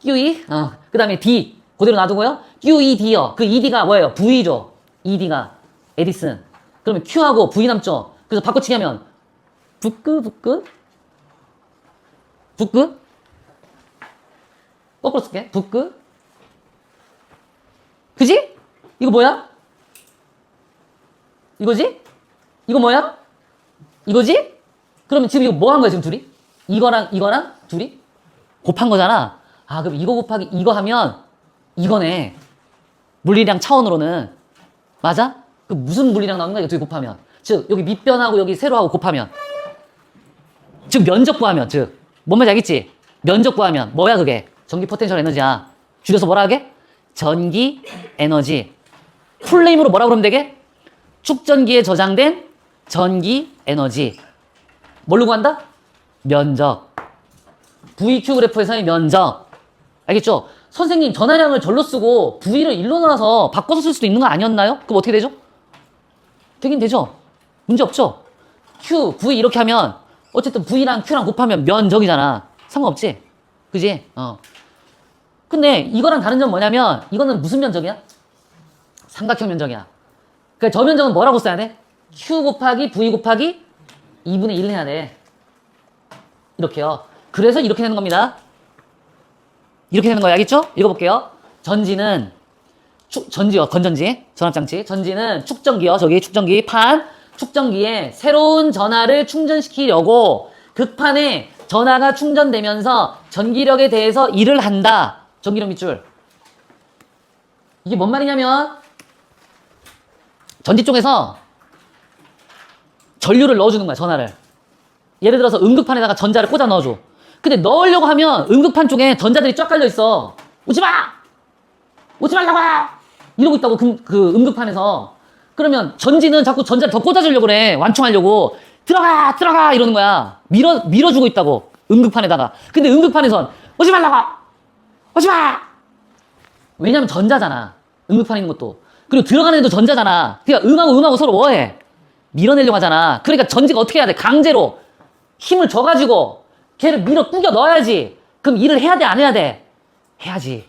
QE. 그 다음에 D. 그대로 놔두고요. QED요. 그 ED가 뭐예요? V죠. ED가. 에디슨. 그러면 Q하고 V 남죠. 그래서 바꿔치기 하면 부끄? 거꾸로 쓸게. 부끄? 그지? 이거 뭐야? 이거지? 이거 뭐야? 이거지? 그러면 지금 이거 뭐 한 거야 지금 둘이? 이거랑 둘이? 곱한 거잖아. 그럼 이거 곱하기 이거 하면 이거네. 물리량 차원으로는. 맞아? 그 무슨 물리량 나오는 거야? 이거 둘이 곱하면. 즉 여기 밑변하고 여기 세로하고 곱하면. 즉 면적 구하면. 즉 뭔 말인지 알겠지? 면적 구하면 뭐야 그게? 전기 포텐셜 에너지야. 줄여서 뭐라 하게? 전기 에너지. 풀네임으로 뭐라 그러면 되게? 축전기에 저장된 전기 에너지. 뭘로 구한다? 면적. VQ 그래프에서의 면적. 알겠죠? 선생님 전화량을 절로 쓰고 V를 일로 넣어서 바꿔서 쓸 수도 있는 거 아니었나요? 그럼 어떻게 되죠? 되긴 되죠. 문제 없죠? Q, V 이렇게 하면 어쨌든 V랑 Q랑 곱하면 면적이잖아. 상관없지? 그지? 근데 이거랑 다른 점은 뭐냐면 이거는 무슨 면적이야? 삼각형 면적이야. 그러니까 저 면적은 뭐라고 써야 돼? Q 곱하기 V 곱하기 2분의 1 해야 돼. 이렇게요. 그래서 이렇게 되는 겁니다. 이렇게 되는 거야. 알겠죠? 읽어볼게요. 전지는 전지요. 건전지. 전압장치. 전지는 축전기요. 저기 축전기 판. 축전기에 새로운 전하를 충전시키려고 극판에 전하가 충전되면서 전기력에 대해서 일을 한다. 전기력 밑줄. 이게 뭔 말이냐면 전지 쪽에서 전류를 넣어주는 거야, 전하를. 예를 들어서 음극판에다가 전자를 꽂아 넣어줘. 근데 넣으려고 하면 음극판 쪽에 전자들이 쫙 깔려있어. 오지 마! 오지 말라고! 이러고 있다고, 그 음극판에서. 그러면 전지는 자꾸 전자를 더 꽂아주려고 그래. 완충하려고. 들어가! 들어가! 이러는 거야. 밀어주고 있다고. 음극판에다가. 근데 음극판에선 오지 말라고! 오지 마! 왜냐면 전자잖아. 음극판에 있는 것도. 그리고 들어가는 애도 전자잖아. 그러니까 음하고 서로 뭐해? 밀어내려고 하잖아. 그러니까 전지가 어떻게 해야 돼? 강제로 힘을 줘가지고 걔를 밀어 꾸겨 넣어야지. 그럼 일을 해야 돼? 안 해야 돼? 해야지.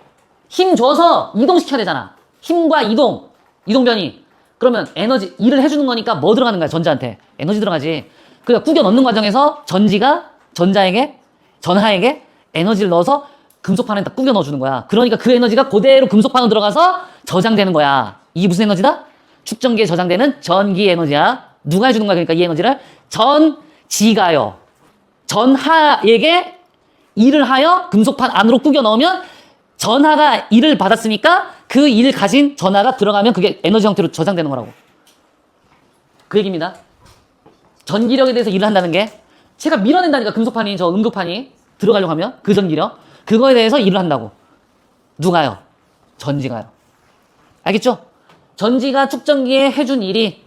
힘 줘서 이동시켜야 되잖아. 힘과 이동변이. 그러면 에너지, 일을 해주는 거니까 뭐 들어가는 거야? 전자한테. 에너지 들어가지. 그러니까 꾸겨 넣는 과정에서 전지가 전하에게 에너지를 넣어서 금속판에다 꾸겨 넣어주는 거야. 그러니까 그 에너지가 그대로 금속판으로 들어가서 저장되는 거야. 이게 무슨 에너지다? 축전기에 저장되는 전기 에너지야. 누가 해주는 거야? 그러니까 이 에너지를 전지가요. 전하에게 일을 하여 금속판 안으로 꾸겨 넣으면 전하가 일을 받았으니까 그 일 가진 전하가 들어가면 그게 에너지 형태로 저장되는 거라고. 그 얘기입니다. 전기력에 대해서 일을 한다는 게 제가 밀어낸다니까 금속판이 저 음극판이 들어가려고 하면 그 전기력 그거에 대해서 일을 한다고. 누가요? 전지가요. 알겠죠? 전지가 축전기에 해준 일이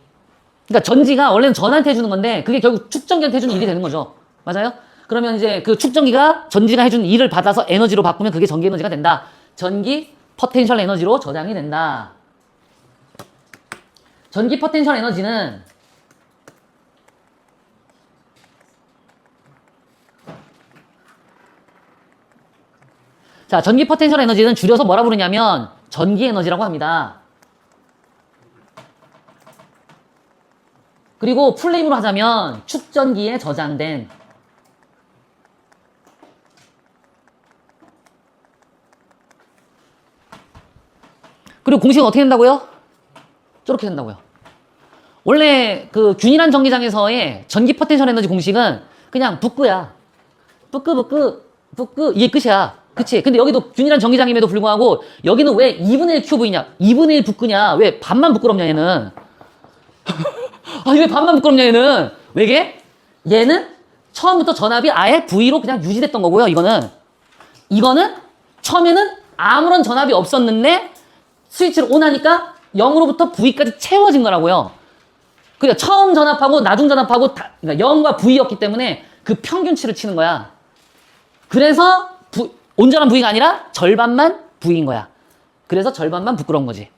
그러니까 전지가 원래는 전한테 해주는 건데 그게 결국 축전기한테 해주는 일이 되는 거죠. 맞아요? 그러면 이제 그 축전기가 전지가 해준 일을 받아서 에너지로 바꾸면 그게 전기 에너지가 된다. 전기 포텐셜 에너지로 저장이 된다. 전기 포텐셜 에너지는 자, 전기 포텐셜 에너지는 줄여서 뭐라 부르냐면 전기 에너지라고 합니다. 그리고 풀네임으로 하자면 축전기에 저장된 그리고 공식은 어떻게 된다고요? 저렇게 된다고요. 원래 그 균일한 전기장에서의 전기 포텐셜 에너지 공식은 그냥 부끄야. 부끄 이게 끝이야. 그치? 근데 여기도 균일한 전기장임에도 불구하고 여기는 왜 2분의 1 큐브이냐? 2분의 1 부끄냐? 왜 반만 부끄럽냐 얘는? 아니 왜 반만 부끄럽냐 얘는? 왜게? 얘는 처음부터 전압이 아예 V로 그냥 유지됐던 거고요. 이거는 처음에는 아무런 전압이 없었는데 스위치를 온하니까 0으로부터 V까지 채워진 거라고요. 그러니까 처음 전압하고 나중 전압하고 그러니까 0과 V였기 때문에 그 평균치를 치는 거야. 그래서 온전한 V가 아니라 절반만 V인 거야. 그래서 절반만 부끄러운 거지.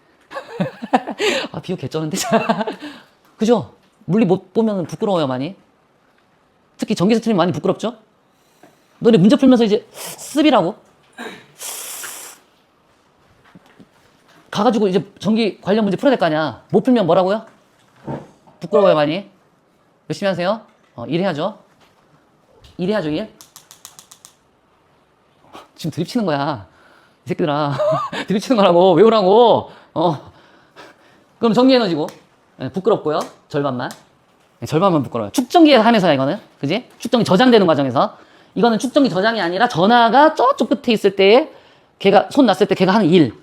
아, 비유 개쩌는데. 그죠? 물리 못 보면 부끄러워요, 많이. 특히 전기세 틀리면 많이 부끄럽죠? 너네 문제 풀면서 이제 습이라고 가가지고 이제 전기 관련 문제 풀어야 될 거 아니야. 못 풀면 뭐라고요? 부끄러워요, 많이. 열심히 하세요. 일해야죠. 일해야죠, 일. 지금 드립치는 거야. 이 새끼들아. 드립치는 거라고. 외우라고. 그럼 전기에너지고. 네, 부끄럽고요. 절반만. 네, 절반만 부끄러워요. 축전기에 한해서야, 이거는. 그지? 축전기 저장되는 과정에서. 이거는 축전기 저장이 아니라 전하가 저쪽 끝에 있을 때에 걔가, 손 놨을 때 걔가 하는 일.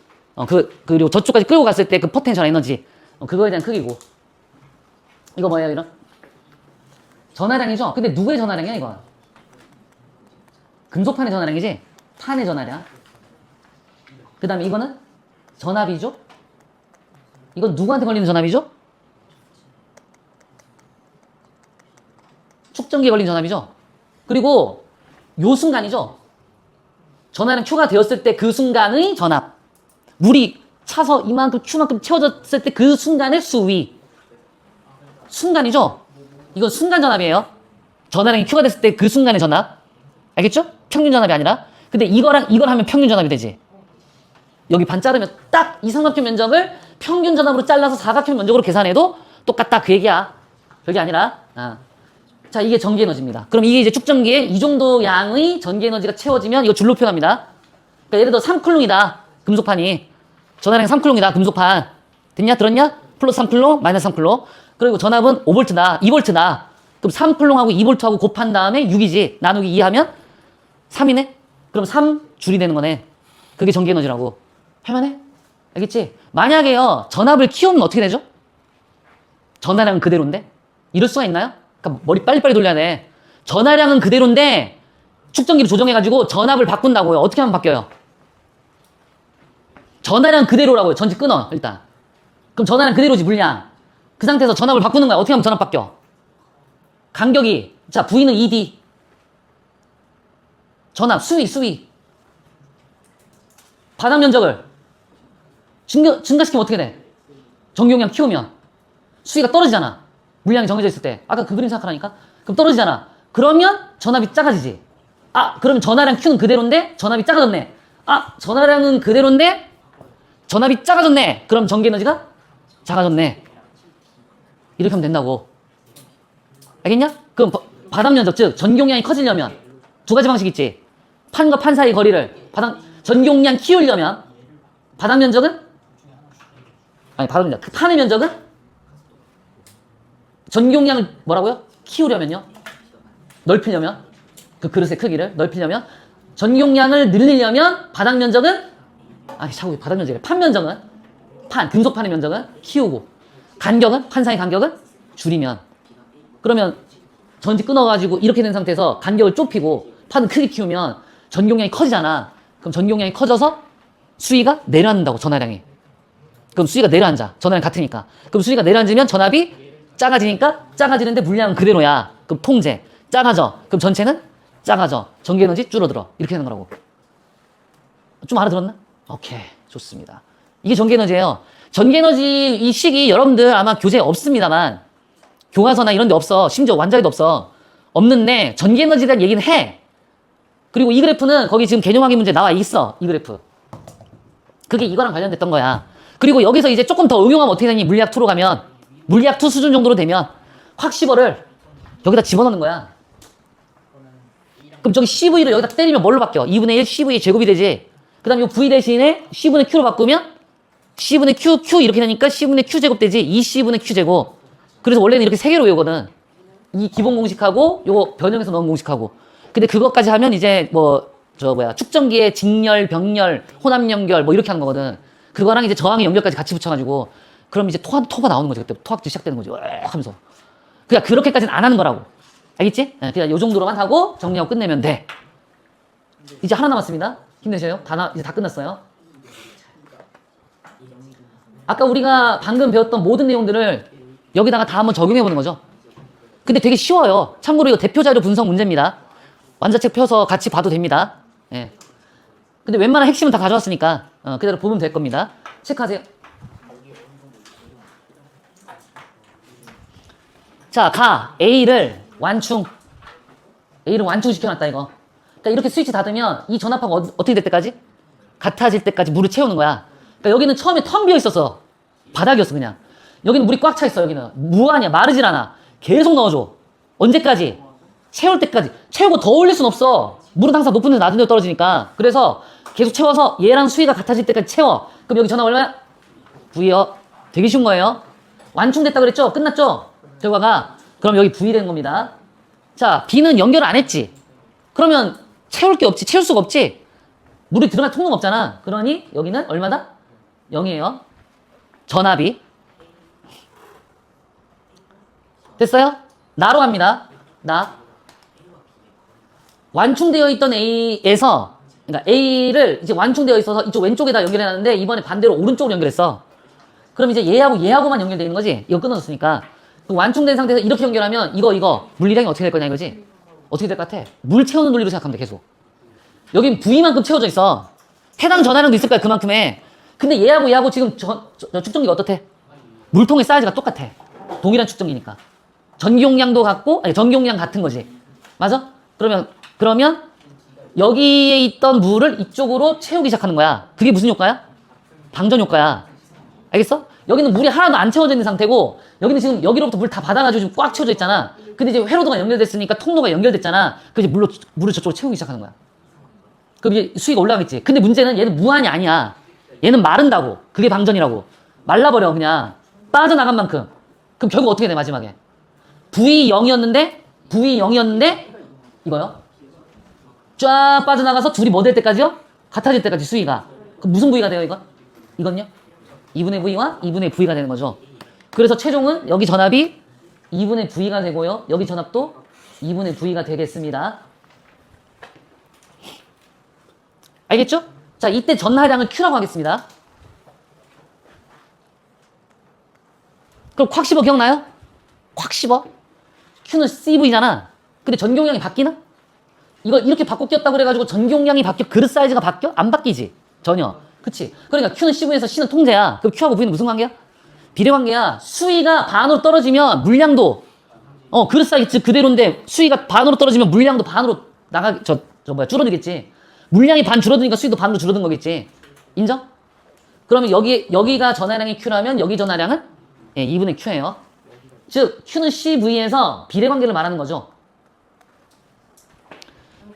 그리고 저쪽까지 끌고 갔을 때 그 포텐셜 에너지. 그거에 대한 크기고. 이거 뭐예요, 이런? 전하량이죠? 근데 누구의 전하량이야, 이건? 금속판의 전하량이지? 판의 전하량. 그 다음에 이거는 전압이죠? 이건 누구한테 걸리는 전압이죠? 축전기에 걸린 전압이죠? 그리고 요 순간이죠? 전하량 Q가 되었을 때 그 순간의 전압. 물이 차서 이만큼 Q만큼 채워졌을 때 그 순간의 수위. 순간이죠? 이건 순간 전압이에요. 전하량이 Q가 됐을 때 그 순간의 전압. 알겠죠? 평균 전압이 아니라. 근데 이거랑 이걸 하면 평균 전압이 되지. 여기 반 자르면 딱 이 삼각형 면적을 평균 전압으로 잘라서 사각형 면적으로 계산해도 똑같다 그 얘기야. 별게 아니라. 자, 이게 전기 에너지입니다. 그럼 이게 이제 축전기에 이 정도 양의 전기 에너지가 채워지면 이거 줄로 표현합니다. 그러니까 예를 들어 3쿨롱이다. 금속판이. 전하량 3쿨롱이다. 금속판. 됐냐? 들었냐? 플러스 3쿨롱, 마이너스 3쿨롱. 그리고 전압은 5V다. 2V다. 그럼 3쿨롱하고 2볼트하고 곱한 다음에 6이지. 나누기 2 하면 3이네? 그럼 3 줄이 되는 거네. 그게 전기 에너지라고. 할만해? 알겠지? 만약에요, 전압을 키우면 어떻게 되죠? 전하량은 그대로인데? 이럴 수가 있나요? 그러니까 머리 빨리빨리 돌려야 돼. 전하량은 그대로인데 축전기를 조정해가지고 전압을 바꾼다고요. 어떻게 하면 바뀌어요? 전하량 그대로라고요. 전지 끊어, 일단. 그럼 전하량 그대로지, 물량. 그 상태에서 전압을 바꾸는 거야. 어떻게 하면 전압 바뀌어? 간격이, 자, V는 ED. 전압, 수위. 바닥 면적을 증가시키면 어떻게 돼? 전기용량 키우면. 수위가 떨어지잖아. 물량이 정해져 있을 때. 아까 그 그림 생각하라니까? 그럼 떨어지잖아. 그러면 전압이 작아지지. 아, 그럼 전하량 Q는 그대로인데 전압이 작아졌네. 아, 전하량은 그대로인데 전압이 작아졌네. 그럼 전기 에너지가 작아졌네. 이렇게 하면 된다고. 알겠냐? 그럼 바닥 면적, 즉 전기용량이 커지려면 두 가지 방식 있지. 판과 판 사이 거리를 전기용량 키우려면 바닥 면적은? 아니, 바닥 면적. 그 판의 면적은? 전기용량을 뭐라고요? 키우려면요? 넓히려면? 그 그릇의 크기를 넓히려면? 전기용량을 늘리려면 바닥 면적은? 아니, 자꾸 바닥 면적이래. 판 면적은? 금속판의 면적은? 키우고. 간격은? 판 사이 간격은? 줄이면. 그러면 전지 끊어가지고 이렇게 된 상태에서 간격을 좁히고 판을 크게 키우면 전기용량이 커지잖아. 그럼 전기용량이 커져서 수위가 내려앉는다고, 전하량이. 그럼 수위가 내려앉아. 전하량 같으니까. 그럼 수위가 내려앉으면 전압이 작아지니까 작아지는데 물량은 그대로야. 그럼 통제. 작아져. 그럼 전체는 작아져. 전기에너지 줄어들어. 이렇게 하는 거라고. 좀 알아들었나? 오케이. 좋습니다. 이게 전기에너지예요. 전기에너지 이 식이 여러분들 아마 교재에 없습니다만 교과서나 이런 데 없어. 심지어 완자에도 없어. 없는데 전기에너지에 대한 얘기는 해. 그리고 이 그래프는 거기 지금 개념 확인 문제 나와 있어. 이 그래프. 그게 이거랑 관련됐던 거야. 그리고 여기서 이제 조금 더 응용하면 어떻게 되니? 물리학 2로 가면 물리학 2 수준 정도로 되면 확1를 여기다 집어넣는 거야. 그럼 저기 CV를 여기다 때리면 뭘로 바뀌어? 2분의 1 CV 제곱이 되지. 그 다음에 이 V 대신에 C분의 Q로 바꾸면 C분의 Q 이렇게 되니까 C분의 Q 제곱 되지. 2C분의 Q 제곱. 그래서 원래는 이렇게 세 개로 외우거든. 이 기본 공식하고 요거 변형해서 넣은 공식하고. 근데 그것까지 하면 이제 축전기의 직렬, 병렬, 혼합 연결 뭐 이렇게 하는 거거든. 그거랑 이제 저항의 연결까지 같이 붙여가지고 그럼 이제 토가 나오는 거지. 그때 토학도 시작되는 거지. 하면서. 그냥 그렇게까지는 안 하는 거라고. 알겠지? 그냥 요 정도로만 하고 정리하고 끝내면 돼. 이제 하나 남았습니다. 힘내세요. 이제 다 끝났어요. 아까 우리가 방금 배웠던 모든 내용들을 여기다가 다 한번 적용해보는 거죠. 근데 되게 쉬워요. 참고로 이거 대표자료 분석 문제입니다. 완자책 펴서 같이 봐도 됩니다. 예. 근데 웬만한 핵심은 다 가져왔으니까 그대로 보면 될 겁니다. 체크하세요. 자, A를 완충시켜놨다, 이거. 그러니까 이렇게 스위치 닫으면 이 전압하고 어떻게 될 때까지? 같아질 때까지 물을 채우는 거야. 그러니까 여기는 처음에 텅 비어 있었어. 바닥이었어, 그냥. 여기는 물이 꽉 차 있어, 여기는. 무한이야, 마르질 않아. 계속 넣어줘. 언제까지? 채울 때까지. 채우고 더 올릴 순 없어. 물은 항상 높은 데서 낮은 데로 떨어지니까. 그래서 계속 채워서 얘랑 수위가 같아질 때까지 채워. 그럼 여기 전압 얼마야? V요. 되게 쉬운 거예요. 완충됐다 그랬죠? 끝났죠? 결과가. 그럼 여기 V 되는 겁니다. 자, B는 연결을 안 했지. 그러면 채울 게 없지. 채울 수가 없지. 물이 들어갈 통로가 없잖아. 그러니 여기는 얼마다? 0이에요. 전압이. 됐어요? 나로 합니다. 나. 완충되어 있던 A에서, 그러니까 A를 이제 완충되어 있어서 이쪽 왼쪽에다 연결해놨는데 이번에 반대로 오른쪽으로 연결했어. 그럼 이제 얘하고만 연결되어 있는 거지? 이거 끊어졌으니까. 완충된 상태에서 이렇게 연결하면 이거 물리량이 어떻게 될 거냐 이거지? 어떻게 될 것 같아? 물 채우는 논리로 생각하면 돼, 계속. 여긴 V만큼 채워져 있어. 해당 전하량도 있을 거야, 그만큼에. 근데 얘하고 지금 축전기가 어떻대? 물통의 사이즈가 똑같아. 동일한 축전기니까. 전기용량도 같고, 아니, 전기용량 같은 거지. 맞아? 그러면 여기에 있던 물을 이쪽으로 채우기 시작하는 거야. 그게 무슨 효과야? 방전 효과야. 알겠어? 여기는 물이 하나도 안 채워져 있는 상태고 여기는 지금 여기로부터 물 다 받아가지고 지금 꽉 채워져 있잖아. 근데 이제 회로도가 연결됐으니까 통로가 연결됐잖아. 그래서 이제 물을 저쪽으로 채우기 시작하는 거야. 그럼 이제 수위가 올라가겠지. 근데 문제는 얘는 무한이 아니야. 얘는 마른다고. 그게 방전이라고. 말라버려, 그냥. 빠져나간 만큼. 그럼 결국 어떻게 돼, 마지막에? V0이었는데 이거요. 쫙 빠져나가서 둘이 뭐 될 때까지요? 같아질 때까지 수위가. 그럼 무슨 V가 돼요, 이건? 이건요? 2분의 V와 2분의 V가 되는 거죠. 그래서 최종은 여기 전압이 2분의 V가 되고요. 여기 전압도 2분의 V가 되겠습니다. 알겠죠? 자, 이때 전하량을 Q라고 하겠습니다. 그럼 콱 씹어 기억나요? 콱 씹어? Q는 CV잖아. 근데 전경량이 바뀌나? 이걸 이렇게 바꿔 꼈다고 그래가지고 전경량이 바뀌어 그릇 사이즈가 바뀌어? 안 바뀌지. 전혀. 그치? 그러니까 Q는 CV에서 C는 통제야. 그럼 Q하고 V는 무슨 관계야? 비례관계야. 수위가 반으로 떨어지면 물량도 그릇 사이즈 그대로인데 수위가 반으로 떨어지면 물량도 반으로 줄어들겠지. 물량이 반 줄어드니까 수위도 반으로 줄어든 거겠지. 인정? 그러면 여기가 전하량이 Q라면 여기 전하량은 2분의 Q예요. 즉 Q는 CV에서 비례관계를 말하는 거죠.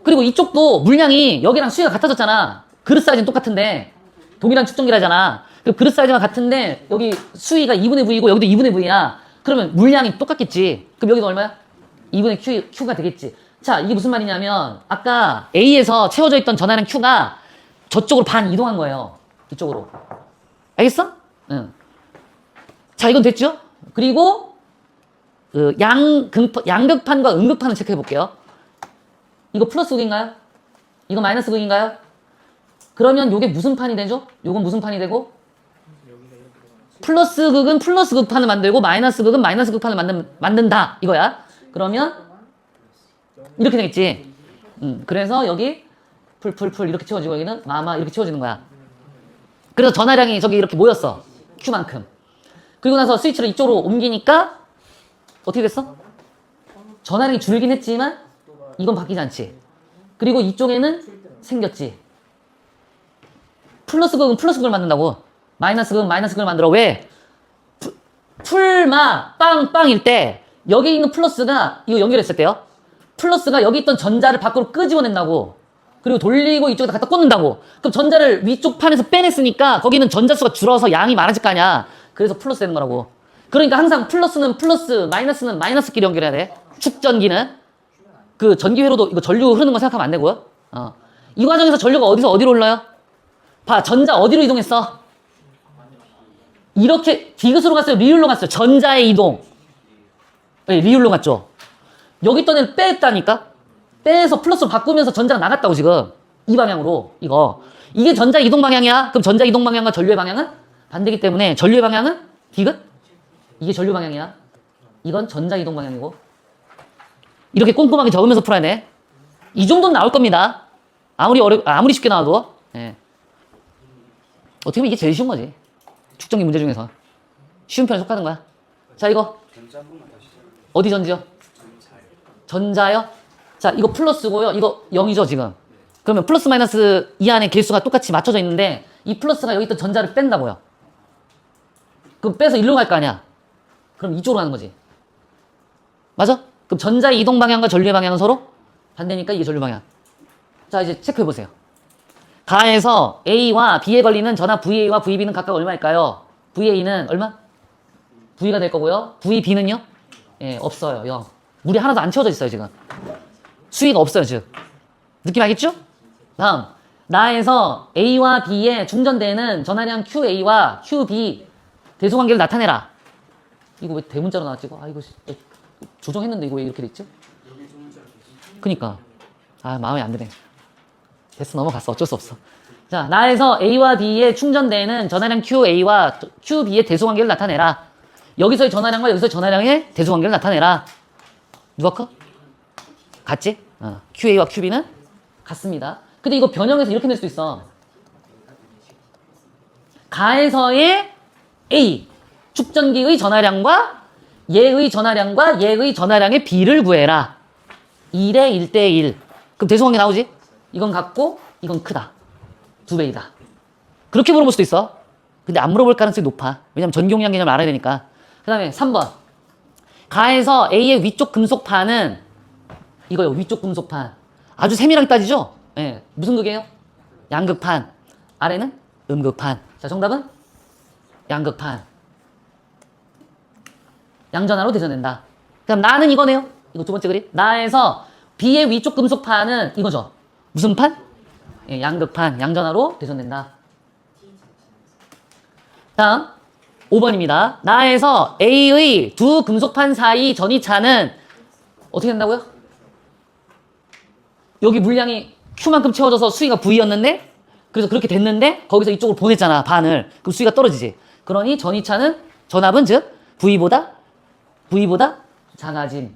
그리고 이쪽도 물량이 여기랑 수위가 같아졌잖아. 그릇 사이즈는 똑같은데 동일한 측정기라잖아. 그릇 사이즈가 같은데 여기 수위가 2분의 V이고 여기도 2분의 V야. 그러면 물량이 똑같겠지. 그럼 여기도 얼마야? 2분의 Q가 되겠지. 자, 이게 무슨 말이냐면 아까 A에서 채워져 있던 전하량 Q가 저쪽으로 반 이동한 거예요. 이쪽으로. 알겠어? 응. 자, 이건 됐죠? 그리고 양극판과 음극판을 체크해 볼게요. 이거 플러스 극인가요? 이거 마이너스 극인가요? 그러면 요게 무슨 판이 되죠? 요건 무슨 판이 되고? 플러스 극은 플러스 극판을 만들고 마이너스 극은 마이너스 극판을 만든다 이거야. 그러면 이렇게 되겠지. 그래서 여기 풀 이렇게 채워지고 여기는 마마 이렇게 채워지는 거야. 그래서 전하량이 저기 이렇게 모였어. Q만큼. 그리고 나서 스위치를 이쪽으로 옮기니까 어떻게 됐어? 전하량이 줄긴 했지만 이건 바뀌지 않지. 그리고 이쪽에는 생겼지. 플러스 극은 플러스 극을 만든다고. 마이너스 극은 마이너스 극을 만들어. 왜? 풀마 빵일 때 여기 있는 플러스가 이거 연결했을 때요. 플러스가 여기 있던 전자를 밖으로 끄집어낸다고. 그리고 돌리고 이쪽에다 갖다 꽂는다고. 그럼 전자를 위쪽 판에서 빼냈으니까 거기는 전자수가 줄어서 양이 많아질 거 아니야. 그래서 플러스 되는 거라고. 그러니까 항상 플러스는 플러스, 마이너스는 마이너스끼리 연결해야 돼. 축전기는. 그 전기회로도 이거 전류 흐르는 거 생각하면 안 되고요. 이 과정에서 전류가 어디서 어디로 흘러요? 봐, 전자 어디로 이동했어? 이렇게 디귿으로 갔어요? 리을로 갔어요? 전자의 이동. 네, 리을로 갔죠. 여기 있던 애를 뺐다니까? 빼서 플러스로 바꾸면서 전자가 나갔다고 지금. 이 방향으로 이거. 이게 전자 이동 방향이야. 그럼 전자 이동 방향과 전류의 방향은 반대기 때문에 전류의 방향은 디귿? 이게 전류 방향이야. 이건 전자 이동 방향이고. 이렇게 꼼꼼하게 적으면서 풀어야 돼. 이 정도는 나올 겁니다. 아무리 쉽게 나와도. 예. 어떻게 보면 이게 제일 쉬운 거지. 축전기 문제 중에서. 쉬운 편에 속하는 거야. 자, 이거. 어디 전지요? 전자요? 자, 이거 플러스고요. 이거 0이죠, 지금. 그러면 플러스 마이너스 이 안에 개수가 똑같이 맞춰져 있는데 이 플러스가 여기 있던 전자를 뺀다고요. 그럼 빼서 일로 갈 거 아니야. 그럼 이쪽으로 가는 거지. 맞아? 그럼 전자의 이동 방향과 전류의 방향은 서로 반대니까 이게 전류 방향. 자, 이제 체크해 보세요. 가에서 A와 B에 걸리는 전압 VA와 VB는 각각 얼마일까요? VA는 얼마? V가 될 거고요. VB는요? 예, 없어요. 0. 물이 하나도 안 채워져 있어요, 지금. 수위가 없어요, 즉. 느낌 알겠죠? 다음. 나에서 A와 B에 충전되는 전하량 QA와 QB 대소관계를 나타내라. 이거 왜 대문자로 나왔지? 이거 조정했는데 이거 왜 이렇게 됐지? 그니까. 마음에 안 드네. 됐어, 넘어갔어. 어쩔 수 없어. 자, 나에서 A와 B에 충전되는 전하량 QA와 QB의 대소관계를 나타내라. 여기서의 전하량과 여기서의 전하량의 대소관계를 나타내라. 누가 커? 같지? QA와 QB는 같습니다. 근데 이거 변형해서 이렇게 낼 수도 있어. 가에서의 A 축전기의 전하량과 얘의 전하량과 얘의 전하량의 B를 구해라. 1에 1대1. 그럼 대소관계 나오지? 이건 같고 이건 크다. 2배이다. 그렇게 물어볼 수도 있어. 근데 안 물어볼 가능성이 높아. 왜냐면 전기용량 개념을 알아야 되니까. 그 다음에 3번. 가에서 A의 위쪽 금속판은 이거요. 위쪽 금속판. 아주 세밀하게 따지죠? 예. 무슨 극이에요? 양극판. 아래는 음극판. 자, 정답은 양극판. 양전하로 대전된다. 그다음 나는 이거네요. 이거 두 번째 그림. 나에서 B의 위쪽 금속판은 이거죠. 무슨 판? 예, 양극판, 양전하로 대전된다. 다음 5번입니다. 나에서 A의 두 금속판 사이 전이차는 어떻게 된다고요? 여기 물량이 Q만큼 채워져서 수위가 V였는데 그래서 그렇게 됐는데 거기서 이쪽으로 보냈잖아, 반을. 그럼 수위가 떨어지지. 그러니 전이차는 전압은 즉 V보다 작아짐.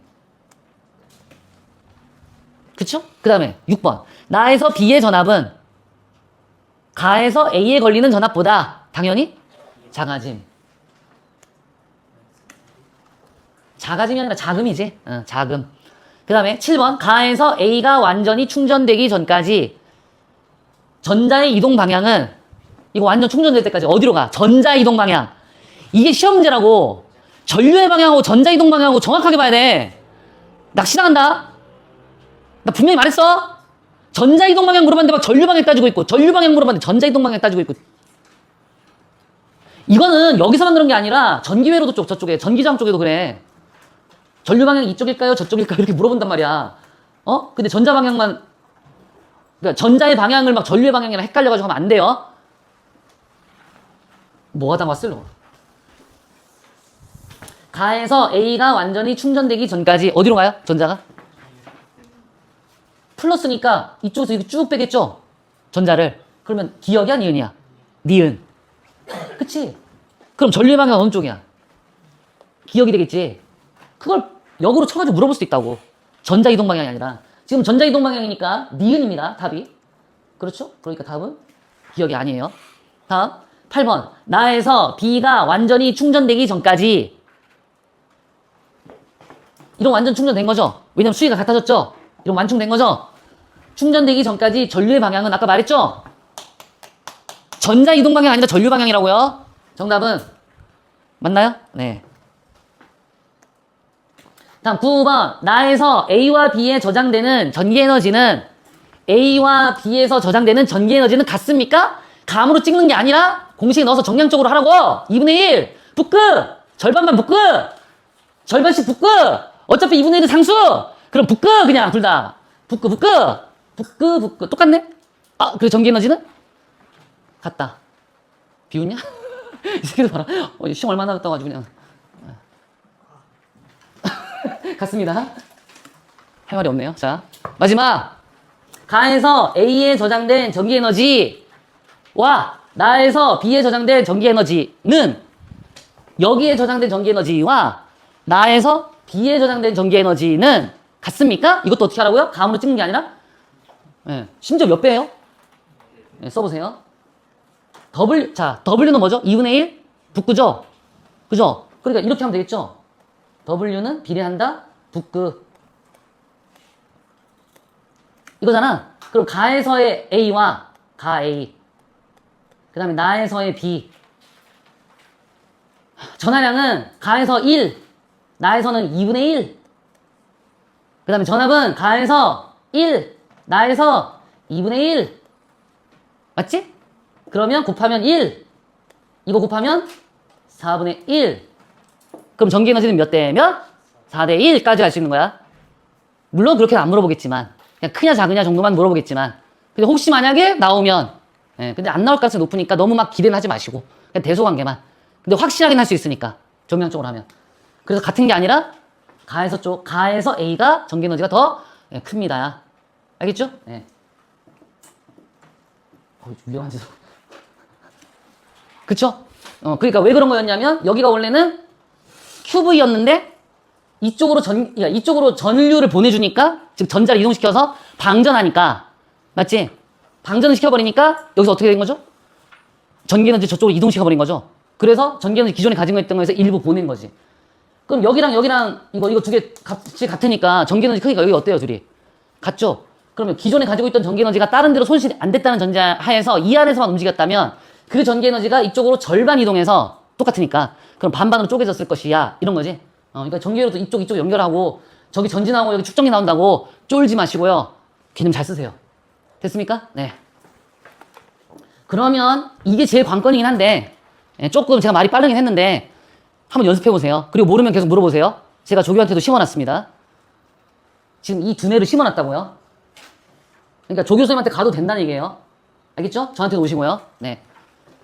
그쵸? 그 다음에 6번. 나에서 B의 전압은 가에서 A에 걸리는 전압보다 당연히 작아짐. 작아짐이 아니라 자금이지. 자금. 그 다음에 7번. 가에서 A가 완전히 충전되기 전까지 전자의 이동 방향은 이거 완전 충전될 때까지 어디로 가? 전자 이동 방향. 이게 시험 문제라고. 전류의 방향하고 전자 이동 방향하고 정확하게 봐야 돼. 낚시당한다. 나 분명히 말했어. 전자 이동 방향 물어봤는데 막 전류 방향 따지고 있고, 전류 방향 물어봤는데 전자 이동 방향 따지고 있고. 이거는 여기서만 그런 게 아니라 전기회로도 쪽 저쪽에 전기장 쪽에도 그래. 전류 방향이 이쪽일까요? 저쪽일까요? 이렇게 물어본단 말이야. 근데 전자 방향만, 그러니까 전자의 방향을 막 전류의 방향이랑 헷갈려가지고 하면 안 돼요. 뭐 하다 왔을로. 가에서 A가 완전히 충전되기 전까지 어디로 가요? 전자가? 플러스니까 이쪽에서 이거 쭉 빼겠죠? 전자를. 그러면 기역이야? 니은이야? 니은. 그치? 그럼 전류의 방향은 어느 쪽이야? 기역이 되겠지? 그걸 역으로 쳐가지고 물어볼 수도 있다고. 전자 이동 방향이 아니라. 지금 전자 이동 방향이니까 니은입니다. 답이. 그렇죠? 그러니까 답은 기역이 아니에요. 다음 8번. 나에서 B가 완전히 충전되기 전까지. 이런 완전 충전된 거죠? 왜냐면 수위가 같아졌죠? 이런 완충된 거죠? 충전되기 전까지 전류의 방향은 아까 말했죠? 전자 이동 방향이 아니라 전류 방향이라고요. 정답은 맞나요? 네. 다음 9번. 나에서 A와 B에 저장되는 전기 에너지는 A와 B에서 저장되는 전기 에너지는 같습니까? 감으로 찍는 게 아니라 공식에 넣어서 정량적으로 하라고. 2분의 1 북극. 절반만 북극. 절반씩 북극. 어차피 2분의 1은 상수. 그럼 북극 그냥 둘 다. 북극. 똑같네? 그래 전기 에너지는? 같다. 비웃냐? 이 새끼들 봐라. 시험 얼마나 갔다 가지고 그냥. 같습니다. 할 말이 없네요. 자, 마지막. 가에서 A에 저장된 전기 에너지와 나에서 B에 저장된 전기 에너지는 여기에 저장된 전기 에너지와 나에서 B에 저장된 전기 에너지는 같습니까? 이것도 어떻게 하라고요? 감으로 찍는 게 아니라? 네. 심지어 몇 배예요? 네, 써보세요. W는 뭐죠? 2분의 1? 북극죠? 그죠? 그러니까 이렇게 하면 되겠죠? W는 비례한다? 북극. 이거잖아. 그럼 가에서의 A와 가 A. 그 다음에 나에서의 B. 전하량은 가에서 1, 나에서는 2분의 1. 그 다음에 전압은 가에서 1, 나에서 2분의 1. 맞지? 그러면 곱하면 1. 이거 곱하면 4분의 1. 그럼 전기 에너지는 몇 대 몇? 4대 1까지 갈 수 있는 거야. 물론 그렇게는 안 물어보겠지만, 그냥 크냐 작으냐 정도만 물어보겠지만, 근데 혹시 만약에 나오면, 근데 안 나올 가능성이 높으니까 너무 막 기대는 하지 마시고, 그냥 대소관계만. 근데 확실하긴 할 수 있으니까, 정량적으로 하면. 그래서 같은 게 아니라, 가에서 A가 전기 에너지가 더 큽니다. 알겠죠? 네. 유명한 짓. 그쵸? 그러니까 왜 그런 거였냐면, 여기가 원래는 QV였는데, 이쪽으로 전류를 보내주니까, 즉 전자를 이동시켜서 방전하니까, 맞지? 방전을 시켜버리니까, 여기서 어떻게 된 거죠? 전기에너지 저쪽으로 이동시켜버린 거죠. 그래서 전기에너지 기존에 가지고 있던 거에서 일부 보낸 거지. 그럼 여기랑 이거 두 개 값이 같으니까 전기에너지 크기가 여기 어때요, 둘이? 같죠? 그러면 기존에 가지고 있던 전기에너지가 다른 데로 손실이 안 됐다는 전제하에서 이 안에서만 움직였다면 그 전기에너지가 이쪽으로 절반 이동해서 똑같으니까 그럼 반반으로 쪼개졌을 것이야. 이런 거지. 그러니까 전기회로도 이쪽 연결하고 저기 전진하고 여기 축전기 나온다고 쫄지 마시고요. 개념 잘 쓰세요. 됐습니까? 네. 그러면 이게 제일 관건이긴 한데 조금 제가 말이 빠르긴 했는데 한번 연습해 보세요. 그리고 모르면 계속 물어보세요. 제가 조교한테도 심어놨습니다. 지금 이 두뇌를 심어놨다고요. 그러니까 조교 선생님한테 가도 된다는 얘기예요. 알겠죠? 저한테도 오시고요. 네.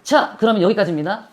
자, 그러면 여기까지입니다.